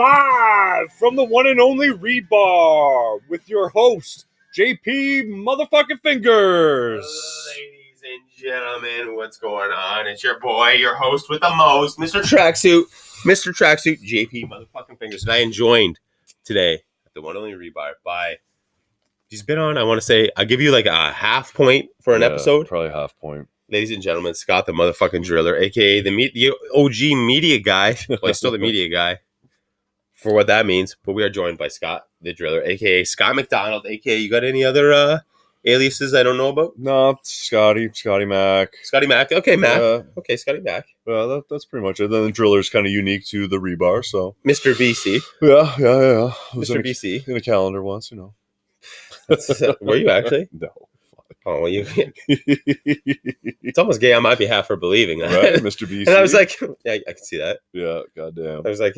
live from the one and only Rebar with your host, JP Motherfucking Fingers. Ladies and gentlemen, what's going on? It's your boy, your host with the most, Mr. Tracksuit, JP Motherfucking Fingers. And I joined today at the one and only Rebar by, he's been on, I want to say, I'll give you like a half point for an episode. Probably half point. Ladies and gentlemen, Scott the motherfucking driller, aka the OG media guy. Well, he's still the media guy for what that means. But we are joined by Scott the driller, aka Scott McDonald, aka you got any other aliases I don't know about? No, Scotty Mac. Scotty Mac. Okay, Mac. Okay, Scotty Mac. Well, that's pretty much it. Then the driller's kind of unique to the Rebar, so. Mr. BC. Yeah. Mr. BC. In a calendar once, you know. Were you actually? No. Oh, well, you. It's almost gay on my behalf for believing that. Right, Mr. BC. And I was like, yeah, I can see that. Yeah, goddamn. I was like,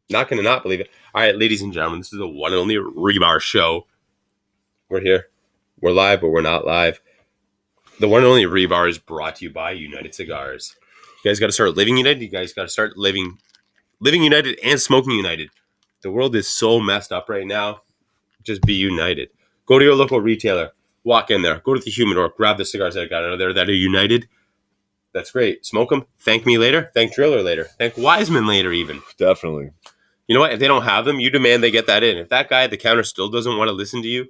not going to not believe it. All right, ladies and gentlemen, this is the one and only Rebar show. We're here. We're live, but we're not live. The one and only Rebar is brought to you by United Cigars. You guys got to start living united. You guys got to start living united and smoking united. The world is so messed up right now. Just be united. Go to your local retailer. Walk in there. Go to the humidor. Grab the cigars that I got out of there that are united. That's great. Smoke them. Thank me later. Thank Driller later. Thank Wiseman later even. Definitely. You know what? If they don't have them, you demand they get that in. If that guy at the counter still doesn't want to listen to you,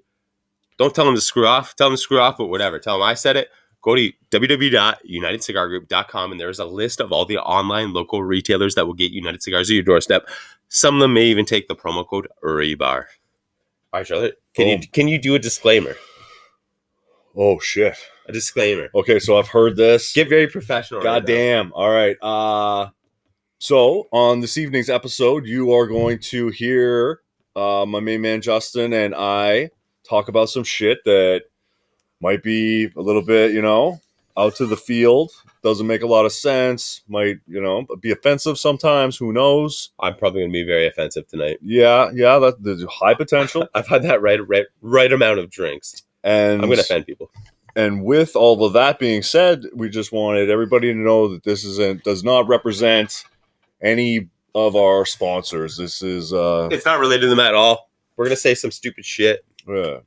don't tell him to screw off. Tell him to screw off, but whatever. Tell him I said it. Go to www.unitedcigargroup.com and there's a list of all the online local retailers that will get United Cigars to your doorstep. Some of them may even take the promo code REBAR. All right, Charlotte. Can you do a disclaimer? Oh, shit. A disclaimer. Okay, so I've heard this. Get very professional. Goddamn. All right. So on this evening's episode, you are going to hear my main man Justin and I talk about some shit that might be a little bit, out to the field. Doesn't make a lot of sense. Might, be offensive sometimes. Who knows? I'm probably going to be very offensive tonight. Yeah. There's high potential. I've had that right amount of drinks. And I'm going to offend people. And with all of that being said, we just wanted everybody to know that this does not represent any of our sponsors. This is it's not related to them at all. We're going to say some stupid shit. Yeah.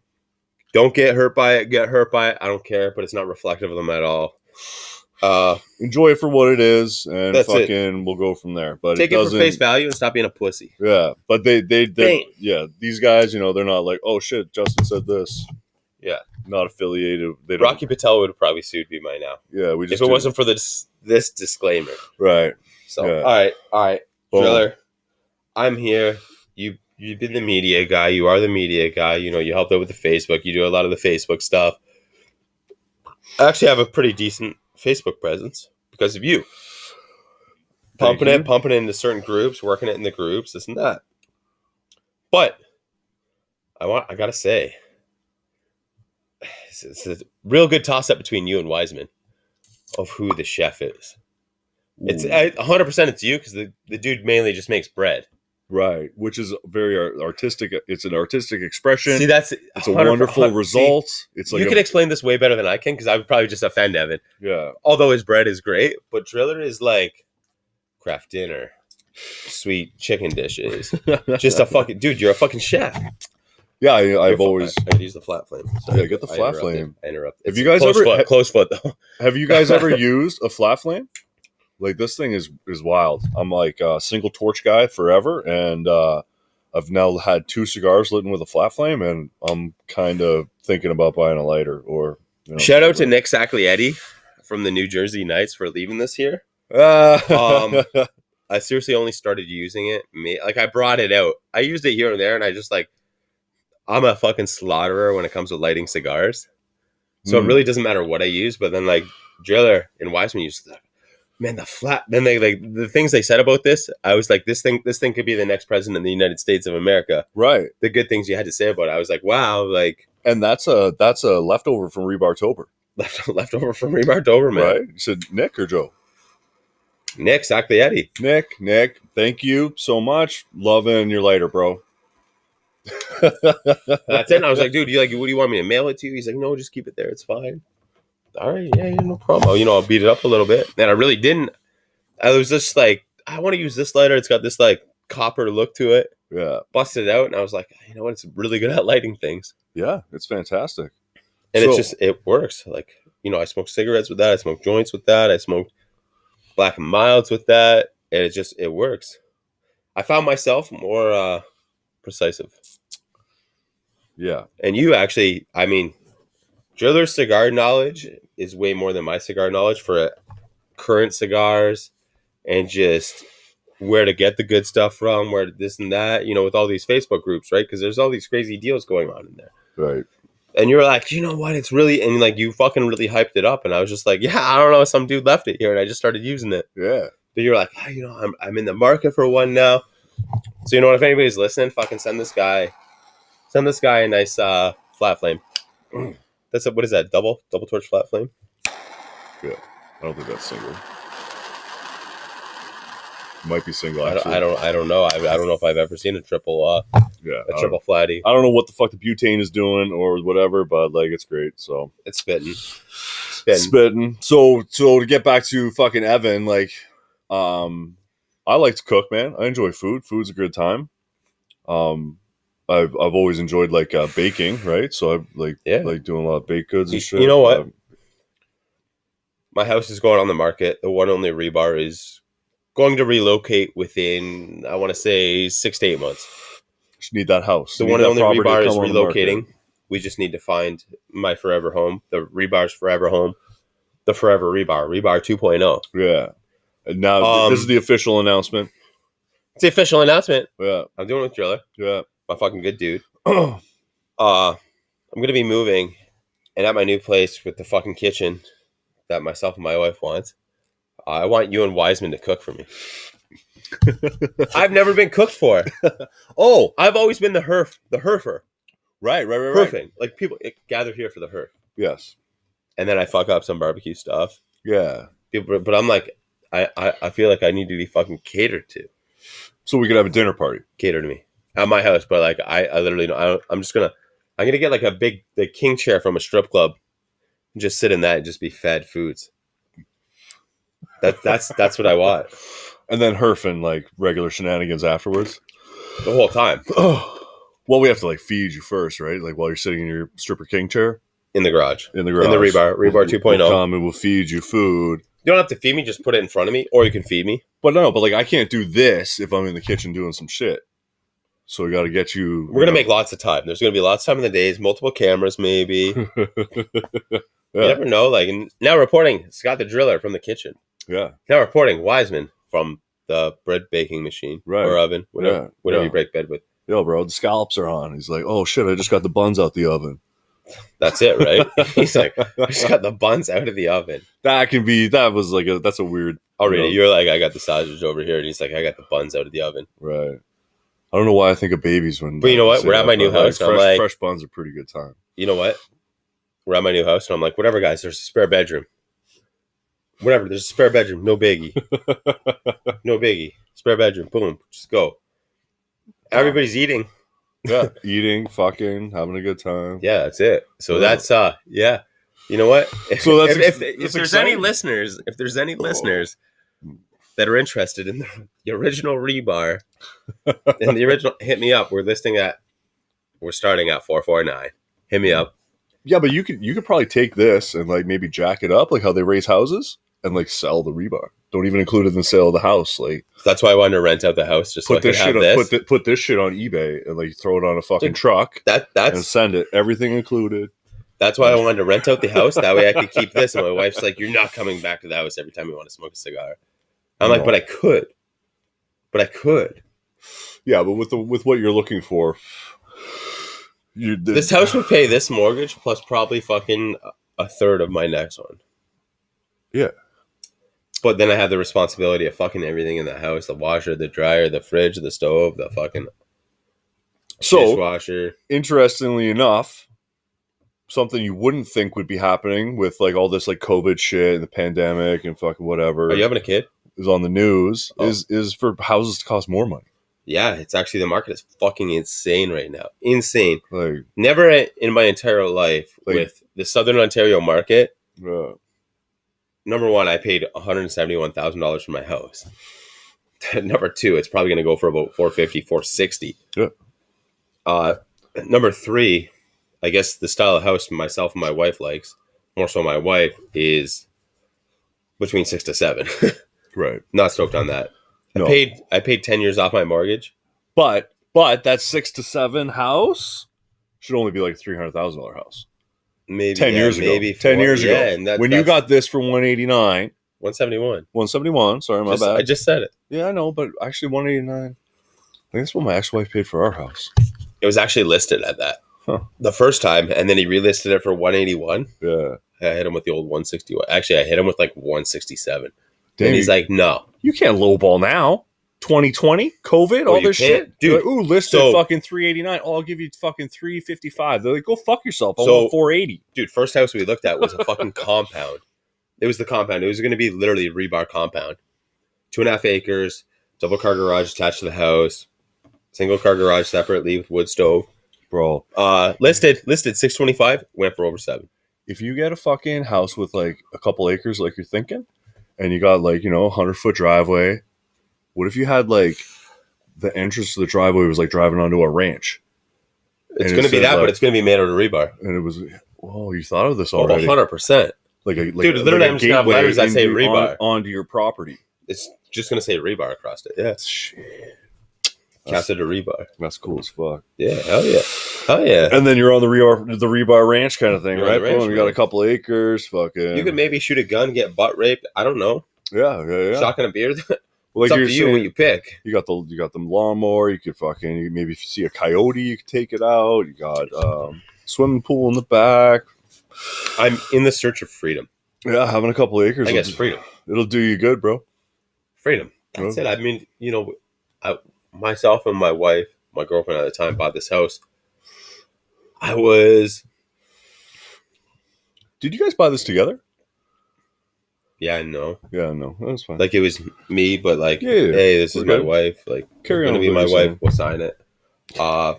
Don't get hurt by it. Get hurt by it. I don't care, but it's not reflective of them at all. Enjoy it for what it is, and we'll go from there. But take it for face value and stop being a pussy. Yeah, but they these guys, they're not like, oh shit, Justin said this. Yeah, not affiliated. Rocky Patel would have probably sued me by now. Yeah, if it wasn't for this disclaimer. Right. So yeah. All right, Driller, I'm here. You've been the media guy. You are the media guy. You helped out with the Facebook. You do a lot of the Facebook stuff. I actually have a pretty decent Facebook presence because of you. Pumping it into certain groups, working it in the groups, this and that. But I gotta say, it's a real good toss-up between you and Wiseman of who the chef is. Ooh. It's 100% it's you because the dude mainly just makes bread. Right, which is very artistic. It's an artistic expression. See, it's a wonderful result. It's like you can explain this way better than I can because I would probably just offend Evan. Yeah. Although his bread is great, but Driller is like craft dinner, sweet chicken dishes. Just a fucking dude. You're a fucking chef. Yeah, I've always. I use the flat flame. Sorry, yeah, get the flat flame. I interrupted. Have you guys close foot though? Have you guys ever used a flat flame? Like, this thing is wild. I'm like a single torch guy forever, and I've now had 2 cigars lit with a flat flame, and I'm kind of thinking about buying a lighter. Or shout out to Nick Saclietti from the New Jersey Knights for leaving this here. I seriously only started using it. I brought it out. I used it here and there, and I just I'm a fucking slaughterer when it comes to lighting cigars. So it really doesn't matter what I use, but then Driller and Wiseman used that. Man, the flat. Then they the things they said about this. I was like, this thing could be the next president of the United States of America. Right. The good things you had to say about it. I was like, wow, and that's a leftover from Rebartober. Leftover from Rebartober, man. Right. You said Nick or Joe? Nick Saclietti. Nick. Thank you so much. Loving your lighter, bro. That's it. And I was like, dude, what do you want me to mail it to you? He's like, no, just keep it there. It's fine. All right, yeah, no problem. I'll beat it up a little bit. And I really didn't. I was just like, I want to use this lighter. It's got this copper look to it. Yeah. Busted it out, and I was like, you know what? It's really good at lighting things. Yeah, it's fantastic. And So- it's just, it works. Like, you know, I smoke cigarettes with that. I smoke joints with that. I smoke Black and Milds with that. And it works. I found myself more precisive. Yeah. And you actually, I mean, Driller's cigar knowledge is way more than my cigar knowledge for current cigars and just where to get the good stuff from, where this and that, you know, with all these Facebook groups, right? Because there's all these crazy deals going on in there. Right. And you're like, you know what? It's really, and like you fucking really hyped it up. And I was just like, yeah, I don't know. Some dude left it here and I just started using it. Yeah. But you're like, oh, you know, I'm in the market for one now. So, you know what? If anybody's listening, fucking send this guy a nice flat flame. What is that? Double torch flat flame? Yeah. I don't think that's single. Might be single. I Actually. don't know. I don't know if I've ever seen a triple flatty. I don't know what the fuck the butane is doing or whatever, but like it's great. So It's spitting. So to get back to fucking Evan, like, I like to cook, man. I enjoy food. Food's a good time. I've always enjoyed like baking, right? So I like doing a lot of baked goods and shit. You know what? My house is going on the market. The one only rebar is going to relocate within, I want to say, 6 to 8 months. Just need that house. The one and only rebar is relocating. We just need to find my forever home. The rebar's forever home. The forever rebar 2.0. Yeah. And now this is the official announcement. It's the official announcement. Yeah. I'm doing it with Driller. Yeah. My fucking good dude. I'm going to be moving, and at my new place with the fucking kitchen that myself and my wife want, I want you and Wiseman to cook for me. I've never been cooked for. Oh, I've always been the herfer. Right. Herfing. Like people gather here for the herf. Yes. And then I fuck up some barbecue stuff. Yeah. But I'm like, I feel like I need to be fucking catered to. So we could have a dinner party. Cater to me. At my house. But like, I literally don't. I'm going to get like the king chair from a strip club and just sit in that and just be fed foods. That's what I want. And then herfing like regular shenanigans afterwards. The whole time. Well, we have to like feed you first, right? Like while you're sitting in your stripper king chair. In the garage. In the garage. In the rebar 2.0. We'll come and we'll feed you food. You don't have to feed me, just put it in front of me, or you can feed me. But like I can't do this if I'm in the kitchen doing some shit. So we got to get you. We're going to make lots of time. There's going to be lots of time in the days, multiple cameras maybe. You never know. Like now reporting Scott the Driller from the kitchen. Yeah. Now reporting Wiseman from the bread baking machine or oven, whatever you break bread with. Yo, bro, the scallops are on. He's like, oh shit, I just got the buns out the oven. That's it, right? He's like, I just got the buns out of the oven. That's a weird. Already, you're like, I got the sausage over here, and he's like, I got the buns out of the oven. Right. I don't know why I think of babies when. But you know what? We're at my new house. Fresh buns are pretty good time. You know what? We're at my new house, and I'm like, whatever, guys. There's a spare bedroom. Whatever. There's a spare bedroom. No biggie. No biggie. Spare bedroom. Boom. Just go. Everybody's eating. Yeah. Eating, fucking, having a good time. Yeah, that's it. So that's yeah. You know what? So if there's any listeners, that are interested in the original rebar and the original, hit me up. We're starting at 449. Hit me up. Yeah, but you could probably take this and like maybe jack it up, like how they raise houses, and like sell the rebar. Don't even include it in the sale of the house. Like that's why I wanted to rent out the house. Just put this shit on eBay and like throw it on a fucking truck. That's and send it, everything included. That's why I wanted to rent out the house. That way I could keep this. And my wife's like, "You're not coming back to the house every time you want to smoke a cigar." I'm like, "But I could." Yeah, but with what you're looking for, this house would pay this mortgage plus probably fucking a third of my next one. Yeah. But then I have the responsibility of fucking everything in the house: the washer, the dryer, the fridge, the stove, the fucking dishwasher. Interestingly enough, something you wouldn't think would be happening with like all this like COVID shit and the pandemic and fucking whatever. Are you having a kid? Is on the news is for houses to cost more money. Yeah, it's actually the market is fucking insane right now. Insane. Like never in my entire life with the Southern Ontario market. Yeah. Number one, I paid $171,000 for my house. Number 2, it's probably going to go for about 450, 460. Yeah. Number 3, I guess the style of house myself and my wife likes, more so my wife, is between 6 to 7. Right. Not stoked on that. No. I paid 10 years off my mortgage. But that 6 to 7 house should only be like a $300,000 house. Maybe 10 years ago. maybe 10 years ago. And when you got this for 189, 171. 171, sorry, my bad. I just said it. Yeah, I know, but actually 189. I think that's what my ex-wife paid for our house. It was actually listed at that. Huh. The first time, and then he relisted it for 181. Yeah. I hit him with the old 161. Actually, I hit him with like 167. Damn, and he's like, no. You can't lowball now. 2020, COVID, all this shit. Dude. Like, ooh, listed fucking 389. Oh, I'll give you fucking 355. They're like, go fuck yourself. I want 480. Dude, first house we looked at was a fucking compound. It was the compound. It was going to be literally a rebar compound. 2.5 acres, double car garage attached to the house, single car garage separately with wood stove. Bro. Listed 625, went for over 7. If you get a fucking house with like a couple acres like you're thinking, and you got like, 100-foot driveway, what if you had like the entrance to the driveway was like driving onto a ranch? It's going to be that, but it's going to be made out of rebar. And it was, whoa, you thought of this already. 100%. Dude, literally, I'm just going to have letters that say rebar. Onto your property. It's just going to say rebar across it. Yeah. Shit. Casa de rebar. That's cool as fuck. Yeah, hell yeah. Hell yeah. And then you're on the rebar ranch kind of thing, You're right? ranch, Boom, you got a couple acres, fucking. You could maybe shoot a gun, get butt raped. I don't know. Yeah. Shotgun a beer. Well, it's up to you when you pick. You got the lawnmower. You could fucking maybe if you see a coyote, you could take it out. You got swimming pool in the back. I'm in the search of freedom. Yeah, having a couple acres. I guess freedom. It'll do you good, bro. Freedom. That's it. I mean, myself and my wife, my girlfriend at the time, bought this house. Did you guys buy this together? Yeah, no. Yeah, no. That's fine. Like, it was me, but like, yeah, hey, this is my wife. Like, carry on. Gonna be my wife. We'll sign it. Fuck,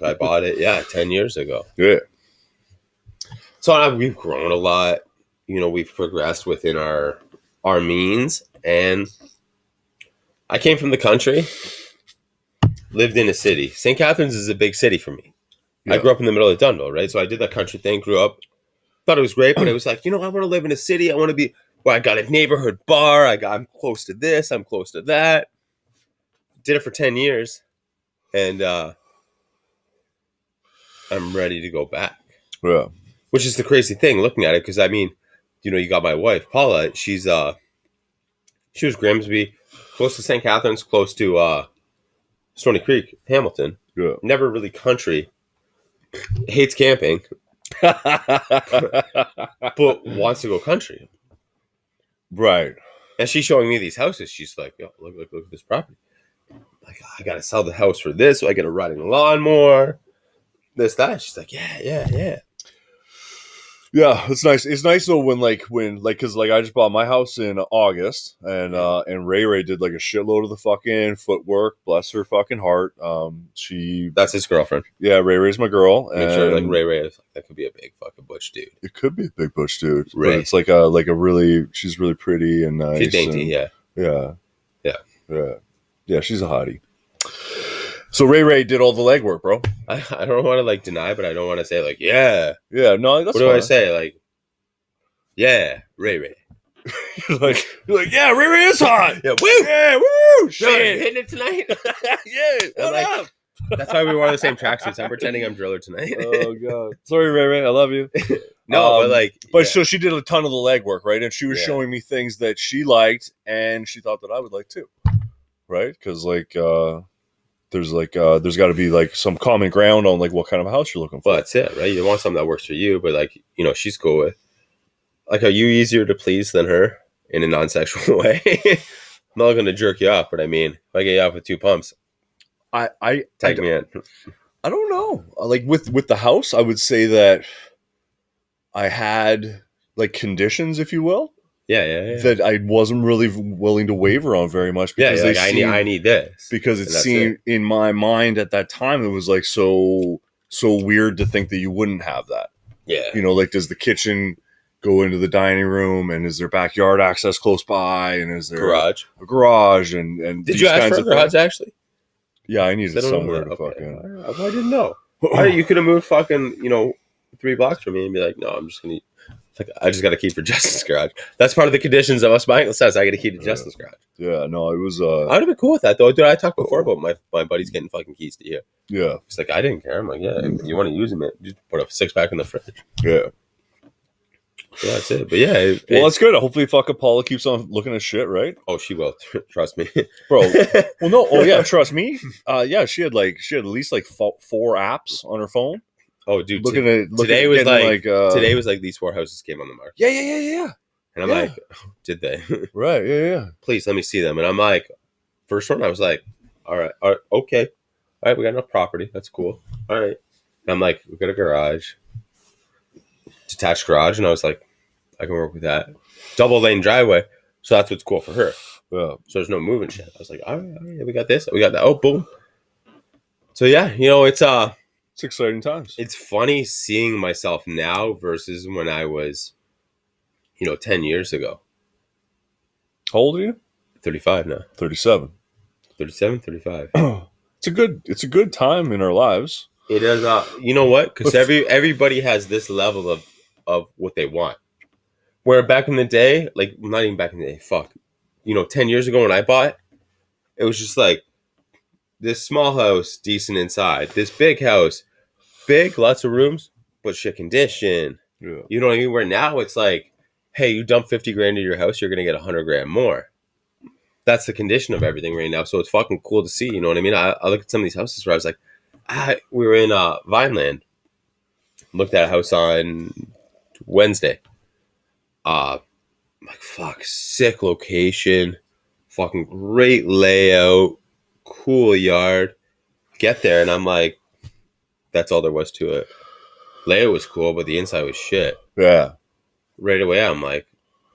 I bought it. Yeah, 10 years ago. Yeah. So we've grown a lot. We've progressed within our means. And I came from the country, lived in a city. St. Catharines is a big city for me. Yeah. I grew up in the middle of Dunville, right? So I did that country thing, grew up. Thought it was great, but it was like, I want to live in a city. I want to be where I got a neighborhood bar. I'm close to this. I'm close to that. Did it for 10 years. And I'm ready to go back. Yeah. Which is the crazy thing looking at it. Because, I mean, you got my wife, Paula. She was Grimsby, close to St. Catharines, close to Stony Creek, Hamilton. Yeah. Never really country. Hates camping. But wants to go country. Right. And she's showing me these houses. She's like, yo, look at this property. Like, I gotta sell the house for this, so I get a riding lawnmower. This, that. She's like, yeah. Yeah, it's nice. It's nice though when because I just bought my house in August, and Ray did like a shitload of the fucking footwork. Bless her fucking heart. That's his girlfriend. Yeah, Ray's my girl. Make sure like Ray is, that could be a big fucking butch dude. It could be a big butch dude. Ray. But it's like a really, she's really pretty and nice. She's dainty, yeah. Yeah, she's a hottie. So Ray did all the legwork, bro. I don't want to like deny, but I don't want to say like, yeah. Yeah, no, that's what do I say? Like, yeah, Ray. you're like, yeah, Ray is hot. Yeah, woo! Yeah, woo! Shit. Hitting it tonight? Yeah, what up? That's why we wore the same tracksuits. I'm pretending I'm Driller tonight. Oh, God. Sorry, Ray. I love you. No, so she did a ton of the legwork, right? And she was showing me things that she liked and she thought that I would like too. Right? Because there's got to be like some common ground on like what kind of house you're looking for. Well, that's it, right? You want something that works for you, but like, she's cool with. Like, are you easier to please than her in a non-sexual way? I'm not going to jerk you off, but I mean, if I get you off with 2 pumps, tag me in. I don't know. Like with the house, I would say that I had like conditions, if you will. Yeah. That I wasn't really willing to waver on very much because I need this because it seemed in my mind at that time it was like so weird to think that you wouldn't have that. Yeah, like does the kitchen go into the dining room, and is there backyard access close by, and is there Garage. a garage, and Did these you ask kinds for a of garage things. actually? Yeah, I I needed don't know somewhere that. to Okay. fucking. Well, I didn't know. You could have moved fucking 3 blocks from me and be like, no, I'm just gonna. Like, I just got to keep for Justin's garage. That's part of the conditions of us buying the house. I got to keep to Justin's garage. Yeah, no, it was. I would have been cool with that though, dude. I talked before about my buddies getting fucking keys to you. Yeah, He's like, I didn't care. I'm like, yeah, if you want to use them, just put a 6-pack in the fridge. yeah. Yeah, that's it. But yeah, Well, that's good. Hopefully, fucking Paula keeps on looking at shit, right, oh, she will. Trust me, bro? Well, no. Oh yeah, trust me. Yeah, she had at least like 4 apps on her phone. Oh, dude, Today was getting, like today was like these 4 houses came on the market. Yeah. And I'm Yeah. like, did they? Right. Yeah. Please let me see them. And I'm like, first one, I was like, all right, okay. All right, we got enough property. That's cool. All right. And I'm like, we got a garage, detached garage. And I was like, I can work with that. Double lane driveway. So that's what's cool for her. Yeah. So there's no moving shit. I was like, all right, we got this. We got that. Oh, boom. So yeah, It's exciting times. it's funny seeing myself now versus when I was, 10 years ago. How old are you? 35 now. 37. 37, 35. It's a good time in our lives. It is. You know what? Because everybody has this level of what they want. Where back in the day, like not even back in the day, 10 years ago when I bought, it was just like this small house, decent inside. This big house, big, lots of rooms, but shit condition. Yeah. You know what I mean? Where now it's like, hey, you dump 50 grand into your house, you're gonna get 100 grand more. That's the condition of everything right now. So it's fucking cool to see. You know what I mean? I look at some of these houses where I was like, we were in Vineland. Looked at a house on Wednesday. I'm like, fuck, sick location, fucking great layout, cool yard. Get there, and I'm like, that's all there was to it. Layout was cool, but the inside was shit. Yeah. Right away, I'm like,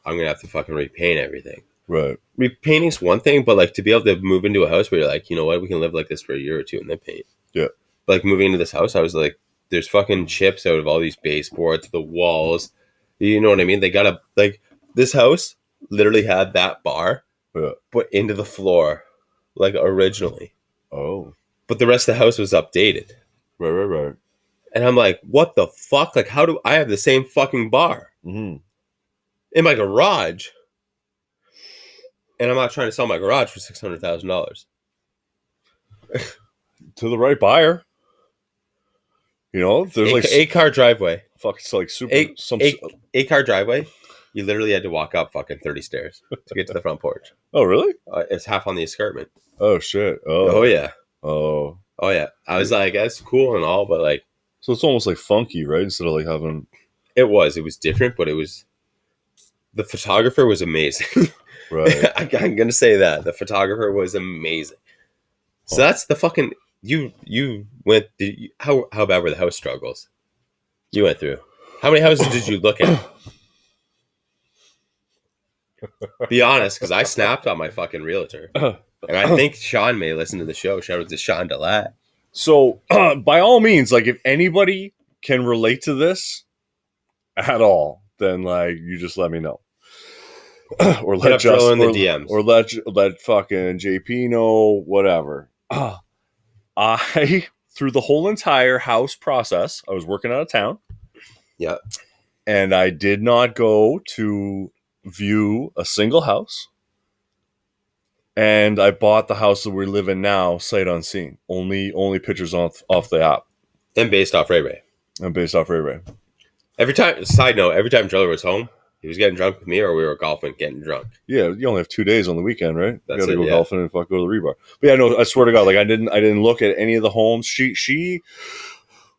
I'm gonna have to fucking repaint everything. Right. Repainting's one thing, but like to be able to move into a house where you're like, you know what, we can live like this for a year or two and then paint. Yeah. But like moving into this house, I was like, there's fucking chips out of all these baseboards, the walls. You know what I mean? They got this house literally had that bar put into the floor, like originally. Oh. But the rest of the house was updated. Right. And I'm like, what the fuck? Like, how do I have the same fucking bar Mm-hmm. in my garage? And I'm not trying to sell my garage for $600,000. To the right buyer. There's like 8-car driveway. fuck. It's like super. 8-car driveway. You literally had to walk up fucking 30 stairs to get to the front porch. Oh really? It's half on the escarpment. Oh shit. Oh yeah. Oh. Oh yeah. I was like, that's cool and all, but like, So it's almost like funky, right? Instead of like having. it was different, but the photographer was amazing. Right. I'm gonna say that the photographer was amazing. So that's the fucking you went. How bad were the house struggles you went through? How many houses did you look at? Be honest, because I snapped on my fucking realtor, and I think Sean may listen to the show. Shout out to Sean Delat. So, by all means, like if anybody can relate to this at all, then like you just let me know. Or let Justin in the DMs. or let fucking JP know, whatever. I through the whole entire house process, I was working out of town. Yeah. And I did not go to view a single house. And I bought the house that we live in now, sight unseen. Only pictures off the app. And based off Ray Ray. And based off Ray Ray. Every time Driller was home, he was getting drunk with me, or we were golfing, getting drunk. Yeah, you only have 2 days on the weekend, right? That's you gotta it, go yeah. golfing and go to the rebar. But yeah, no, I swear to God, like I didn't look at any of the homes. She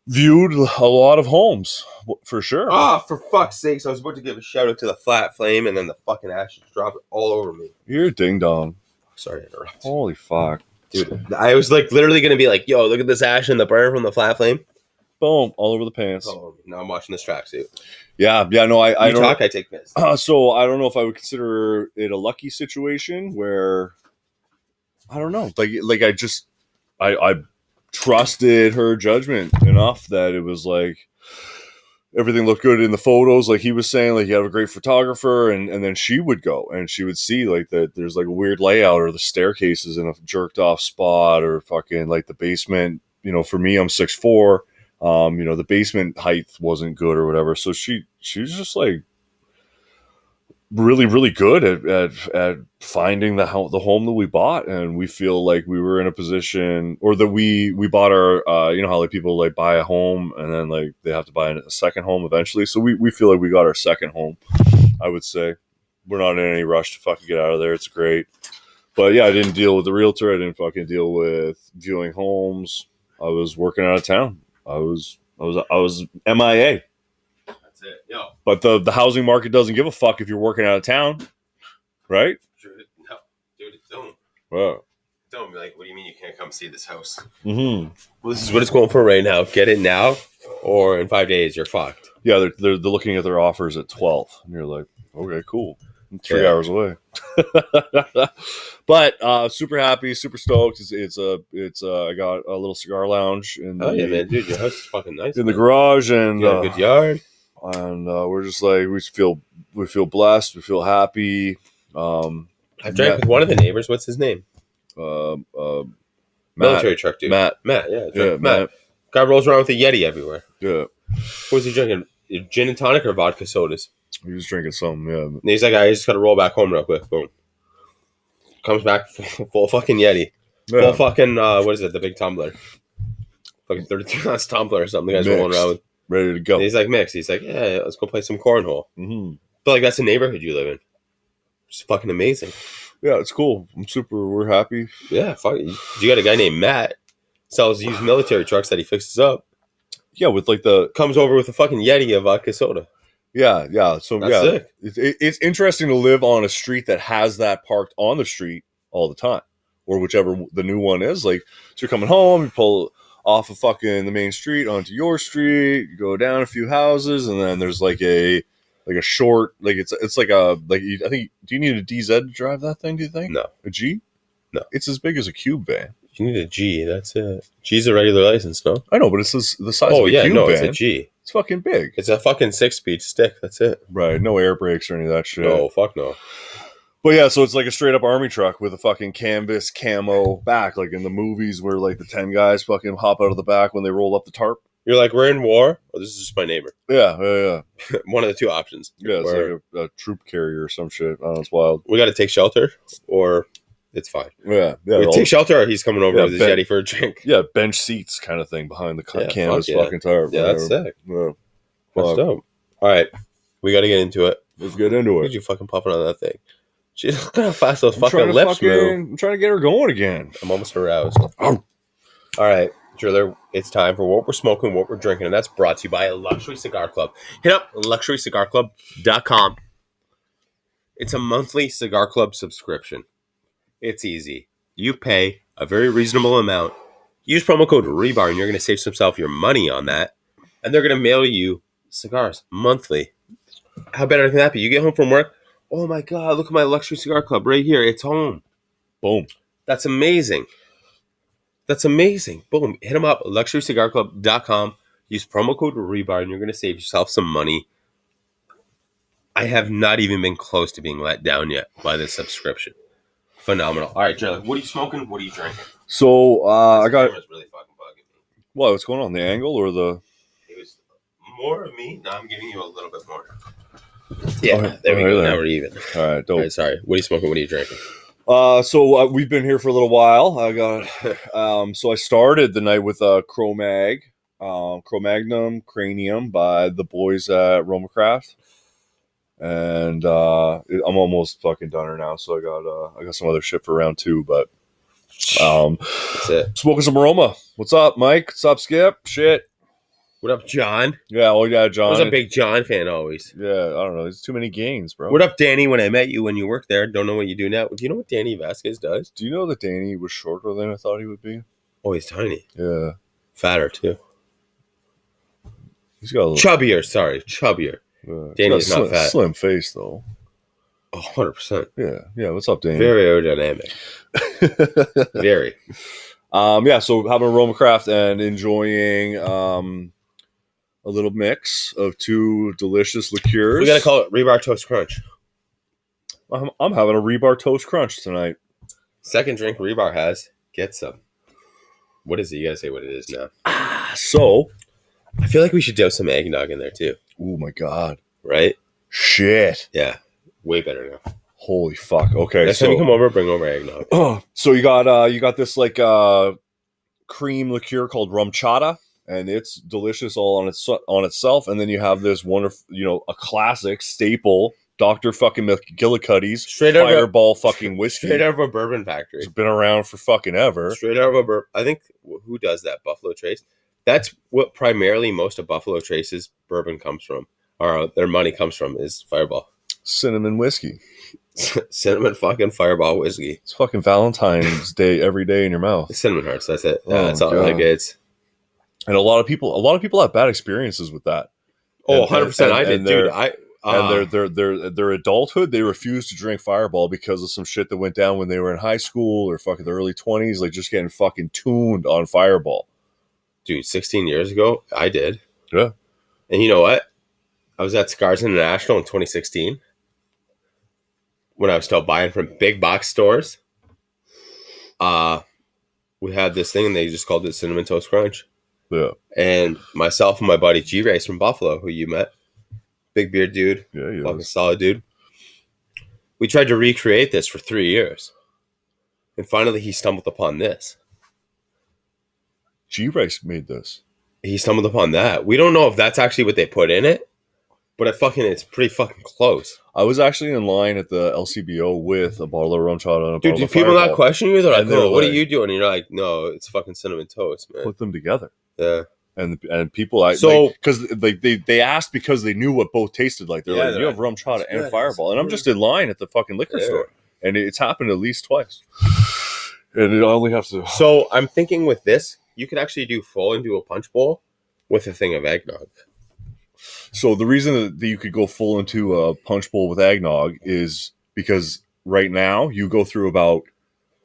viewed a lot of homes for sure. Ah, for fuck's sakes! I was about to give a shout out to the flat flame, and then the fucking ashes dropped all over me. You're a ding dong. Sorry to interrupt, Holy fuck, dude! I was like literally gonna be like, "Yo, look at this ash and the burn from the flat flame." Boom, all over the pants. Oh, now I'm watching this tracksuit. Yeah, no, I don't. I take piss. So I don't know if I would consider it a lucky situation where I don't know, like I trusted her judgment enough that it was like, everything looked good in the photos, like he was saying, like you have a great photographer, and then she would go and she would see like that there's like a weird layout or the staircases in a jerked off spot or fucking like the basement. You know, for me, I'm 6'4". You know, the basement height wasn't good or whatever. So she was just like really, really good at finding the home that we bought, and we feel like we were in a position, or that we bought our you know how like people like buy a home and then like they have to buy a second home eventually. So we feel like we got our second home. I would say we're not in any rush to fucking get out of there. It's great, but yeah, I didn't deal with the realtor. I didn't fucking deal with viewing homes. I was working out of town. I was MIA. That's it. Yo. But the housing market doesn't give a fuck if you're working out of town, right? No, dude, don't. Wow. Don't be like, what do you mean you can't come see this house? Mm-hmm. Well, this is what it's going for right now. Get it now, or in 5 days you're fucked. Yeah, they're looking at their offers at 12, and you're like, okay, cool. I'm 3 hours away. But super happy, super stoked. It's I got a little cigar lounge in the, Yeah, man, dude, your house is fucking nice. in the garage, and you got a good yard. And we're just like we feel blessed, we feel happy. I've drank with one of the neighbors. What's his name? Military truck dude. Matt, yeah, Matt. Guy rolls around with a Yeti everywhere. Yeah. What was he drinking? Gin and tonic or vodka sodas? He was drinking some, yeah. And he's like, I just got to roll back home real quick. Boom. Comes back full fucking Yeti. Yeah. Full fucking, what is it? The big tumbler. Fucking 32-ounce tumbler or something the guy's Mixed. rolling around with. Ready to go. And he's like, mixed. He's like, yeah, let's go play some cornhole. Mm-hmm. But like, that's the neighborhood you live in. It's fucking amazing. Yeah, it's cool. We're happy. Yeah, fuck it. You got a guy named Matt, sells used military trucks that he fixes up. Yeah, with like comes over with a fucking Yeti of vodka soda. Yeah. So That's yeah, it's interesting to live on a street that has that parked on the street all the time, or whichever the new one is. Like, so you're coming home, you pull off of fucking the main street onto your street, you go down a few houses, and then there's like a short, like it's like a like I think, do you need a DZ to drive that thing? Do you think? No. A G? No. It's as big as a cube van. You need a G. That's it. G's a regular license, no? I know, but it's the size Oh of a yeah, cube no, van. it's a G. It's fucking big. It's a fucking 6-speed stick. That's it. Right. No air brakes or any of that shit. No, fuck no. But yeah, so it's like a straight up army truck with a fucking canvas camo back, like in the movies where like the 10 guys fucking hop out of the back when they roll up the tarp. You're like, we're in war? Oh, this is just my neighbor. Yeah. One of the two options. Yeah, it's like a troop carrier or some shit. I don't know, it's wild. We got to take shelter, or it's fine. Yeah. We take shelter, or he's coming over with his Yeti for a drink. Yeah, bench seats kind of thing behind the canvas fucking tarp. Yeah, that's sick. Yeah. That's dope. All right, we got to get into it. Let's get into it. Look at you fucking puffing on that thing. She's look how fast those fucking lips move. I'm trying to get her going again. I'm almost aroused. Oh. All right, Driller, it's time for what we're smoking, what we're drinking, and that's brought to you by Luxury Cigar Club. Hit up luxurycigarclub.com. It's a monthly cigar club subscription. It's easy. You pay a very reasonable amount. Use promo code REBAR, and you're going to save your money on that. And they're going to mail you cigars monthly. How better can that be? You get home from work. Oh my God, look at my Luxury Cigar Club right here. It's home. Boom. That's amazing. Boom. Hit them up, luxurycigarclub.com. Use promo code REBAR, and you're going to save yourself some money. I have not even been close to being let down yet by this subscription. Phenomenal. All right, Driller, what are you smoking? What are you drinking? So, I got... This camera's really fucking bugging me. What, what's going on? The angle or the... It was more of me. Now I'm giving you a little bit more. Yeah, Okay. there we All go. right, Now then. we're even. All right, dope. All right, sorry. What are you smoking? What are you drinking? So we've been here for a little while. I got so I started the night with Cro-Magnum Cranium by the boys at Romacraft, and I'm almost fucking done her now. So I got some other shit for round 2, but That's it. smoking some Aroma. What's up, Mike? What's up, Skip? Shit. What up, John? Yeah. Oh yeah, I John. was a big John fan always. Yeah. I don't know. There's too many games, bro. What up, Danny? When I met you when you worked there, don't know what you do now. Do you know what Danny Vasquez does? Do you know that Danny was shorter than I thought he would be? Oh, he's tiny. Yeah. Fatter, too. He's got a little. Chubbier, sorry. Chubbier. Danny's He's got not fat. Slim face though. 100%. Yeah. What's up, Danny? Very aerodynamic. Very. Yeah, so having a Romacraft and enjoying a little mix of two delicious liqueurs. We gotta call it Rebar Toast Crunch. I'm having a Rebar Toast Crunch tonight. Second drink Rebar has. Get some. What is it? You gotta say what it is now. So, I feel like we should dip some eggnog in there too. oh my god, Right? shit! Yeah. Way better now. Holy fuck. Okay, Next time you come over, bring over eggnog. so you got this like cream liqueur called rum chata, and it's delicious all on itself. And then you have this wonderful, a classic staple, Dr. fucking McGillicuddy's Straight out of a- Fireball fucking whiskey. Straight out of a bourbon factory. It's been around for fucking ever. Straight out of a bourbon. I think who does that? Buffalo Trace. That's what primarily most of Buffalo Trace's bourbon comes from, or their money comes from, is Fireball. Cinnamon whiskey. Cinnamon fucking Fireball whiskey. It's fucking Valentine's Day every day in your mouth. Cinnamon hearts. That's it. Oh, That's all God. it gets. And a lot of people have bad experiences with that. Oh, And- 100%. and- I did, and dude. And their adulthood, they refuse to drink Fireball because of some shit that went down when they were in high school or fucking the early 20s, like just getting fucking tuned on Fireball. Dude, 16 years ago, I did. Yeah. And you know what? I was at Cigars International in 2016 when I was still buying from big box stores. We had this thing and they just called it Cinnamon Toast Crunch. Yeah. And myself and my buddy G-Race from Buffalo, who you met, big beard dude, Yeah, fucking solid dude. We tried to recreate this for 3 years. And finally he stumbled upon this. G-Rice made this. He stumbled upon that. We don't know if that's actually what they put in it, but it's pretty fucking close. I was actually in line at the LCBO with a bottle of rum chata and a Dude, bottle do of people Fireball. not question you? They're like, And they're "Oh, what are like- you doing?" And you're like, "No, it's fucking cinnamon toast, man." Put them together. Yeah. And people, because they asked because they knew what both tasted like. They're Yeah, like, they're you like, have rum chata "It's and good, Fireball, it's and I'm good." just in line at the fucking liquor Yeah. store, and it's happened at least twice. And it only have to. So I'm thinking with this, you could actually do full into a punch bowl with a thing of eggnog. So the reason that you could go full into a punch bowl with eggnog is because right now you go through about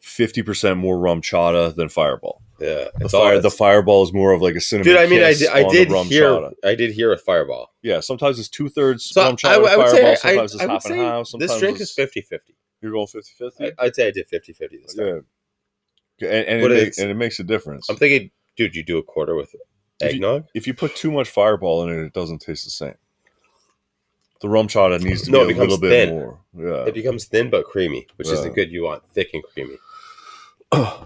50% more rum chata than Fireball. Yeah, The Fireball is more of like a cinnamon. Dude, I mean, kiss I on the did rum hear, chata. I did hear a Fireball. Yeah, sometimes it's 2/3 So rum chata I with would Fireball. say, Sometimes it's I would half and say half. Sometimes this drink is it's- 50-50. You're going 50-50? I'd say I did 50-50 this time. Yeah. And But it makes a difference. I'm thinking, dude, you do a quarter with eggnog? If you put too much Fireball in it, it doesn't taste the same. The rum chata needs to No, it be a little becomes bit thin. more. Yeah. It becomes thin but creamy, which Yeah. isn't good. You want thick and creamy.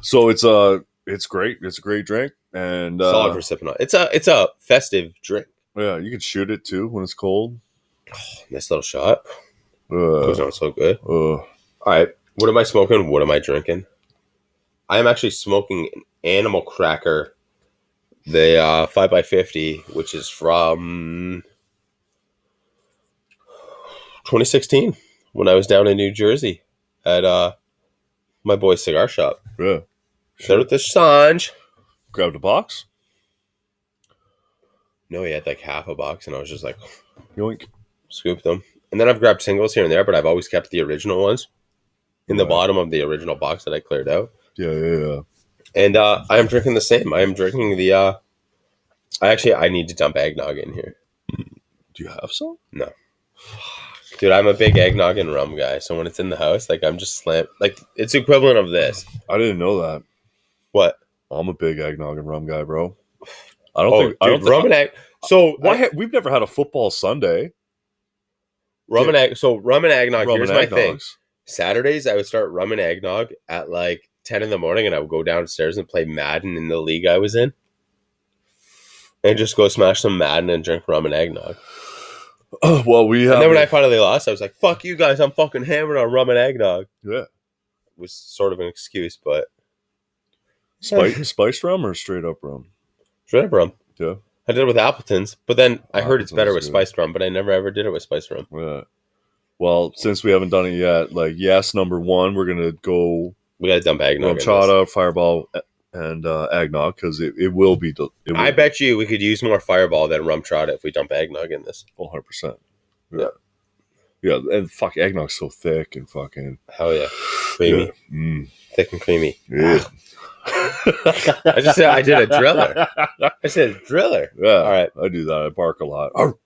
So it's great. It's a great drink, and Solid for sipping on. It's a festive drink. yeah, you can shoot it too when it's cold. Nice little shot. Goes on so good. All right. What am I smoking? What am I drinking? I am actually smoking an Animal Cracker, the 5x50, which is from 2016 when I was down in New Jersey at my boy's cigar shop. Yeah. There with the Sanj. Grabbed a box. No, he had like half a box, and I was just like, Yoink. scooped them. And then I've grabbed singles here and there, but I've always kept the original ones in the Right. bottom of the original box that I cleared out. Yeah. And I am drinking the same. I am drinking the. I need to dump eggnog in here, Do you have some? dude. I'm a big eggnog and rum guy, so when it's in the house, like I'm just like it's equivalent of this. I didn't know that. What? I'm a big eggnog and rum guy, bro. I don't Oh, think. I don't dude, rum think. and egg. So We've never had a football Sunday. rum and egg. So rum and eggnog. Rum Here's and my thing. eggnogs. Saturdays, I would start rum and eggnog at like 10 in the morning, and I would go downstairs and play Madden in the league I was in, and just go smash some Madden and drink rum and eggnog. Well, we have. And then when I finally lost, I was like, "Fuck you guys! I'm fucking hammered on rum and eggnog." yeah, It was sort of an excuse, but spiced rum or straight up rum. straight up rum. Yeah. I did it with Appletons, but then I heard it's better Appletons, with yeah. spiced rum. But I never ever did it with spiced rum. Yeah. Well, since we haven't done it yet, like yes, number one, we're gonna go We got to dump eggnog. rum in this. chata, Fireball, and eggnog because it will be. I bet you we could use more Fireball than rum chata if we dump eggnog in this. 100%. Yeah, and fuck, eggnog's so thick and fucking Hell yeah, creamy, Yeah. thick and creamy. Yeah. I just said I did a driller. I said driller. Yeah. All right. I do that. I bark a lot. Arr.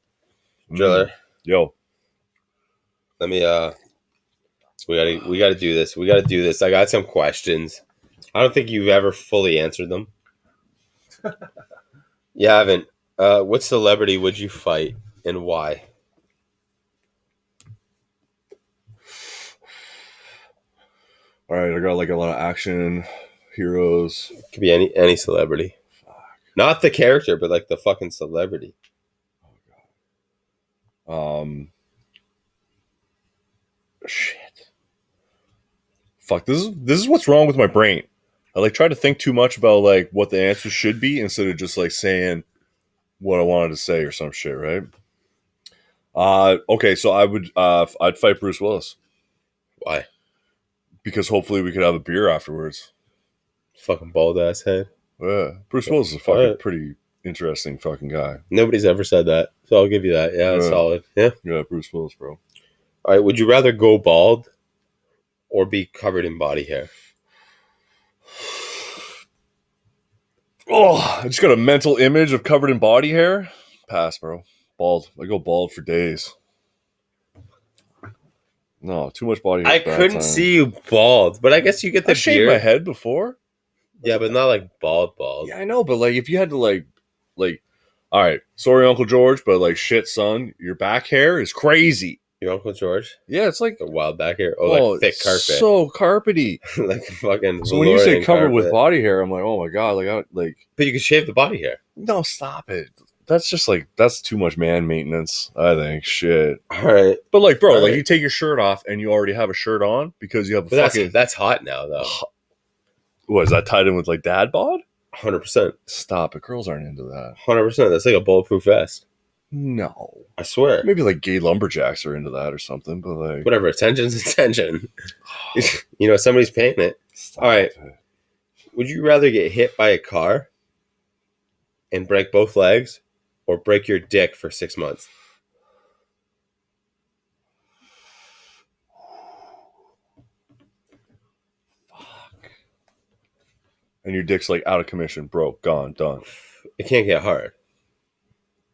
Driller. Yo. Let me we gotta do this. We gotta do this. I got some questions. I don't think you've ever fully answered them. You haven't. What celebrity would you fight and why? All right, I got like a lot of action heroes. Could be any celebrity. Not the character, but like the fucking celebrity. Shit. Fuck, this is what's wrong with my brain. I like try to think too much about like what the answer should be instead of just like saying what I wanted to say or some shit, right? Okay, so I'd fight Bruce Willis Why? because hopefully we could have a beer afterwards. Fucking bald ass head. Yeah, Bruce Willis is a fucking pretty interesting fucking guy. Nobody's ever said that, so I'll give you that. Yeah, Yeah. solid. Yeah. Yeah, Bruce Willis, bro. All right. Would you rather go bald or be covered in body hair? Oh, I just got a mental image of covered in body hair. Pass, bro. Bald. I go bald for days. No, too much body hair. I couldn't see you bald, but I guess you get the I shaved beard. my head before. Yeah, but not like bald. Yeah, I know, but like if you had to like, all right, sorry, Uncle George, but like shit, son, your back hair is crazy. Your Uncle George? Yeah, it's like The wild back hair? Oh, like thick carpet. so carpety. Like fucking. So when you say Valorian covered with carpet. body hair, I'm like, oh my god, But you could shave the body hair. no, stop it. That's just like that's too much man maintenance. I think shit. All right. But like, bro, All like right. you take your shirt off and you already have a shirt on because you have a But fucking. that's hot now, though. What is that tied in with like dad bod? 100%. Stop it, girls aren't into that. 100%. That's like a bulletproof vest. No, I swear. maybe like gay lumberjacks are into that or something. But like, Whatever. Attention's attention. You know, somebody's paying it. stop All right. it. Would you rather get hit by a car and break both legs or break your dick for 6 months? And your dick's like out of commission, broke, gone, done. It can't get hard.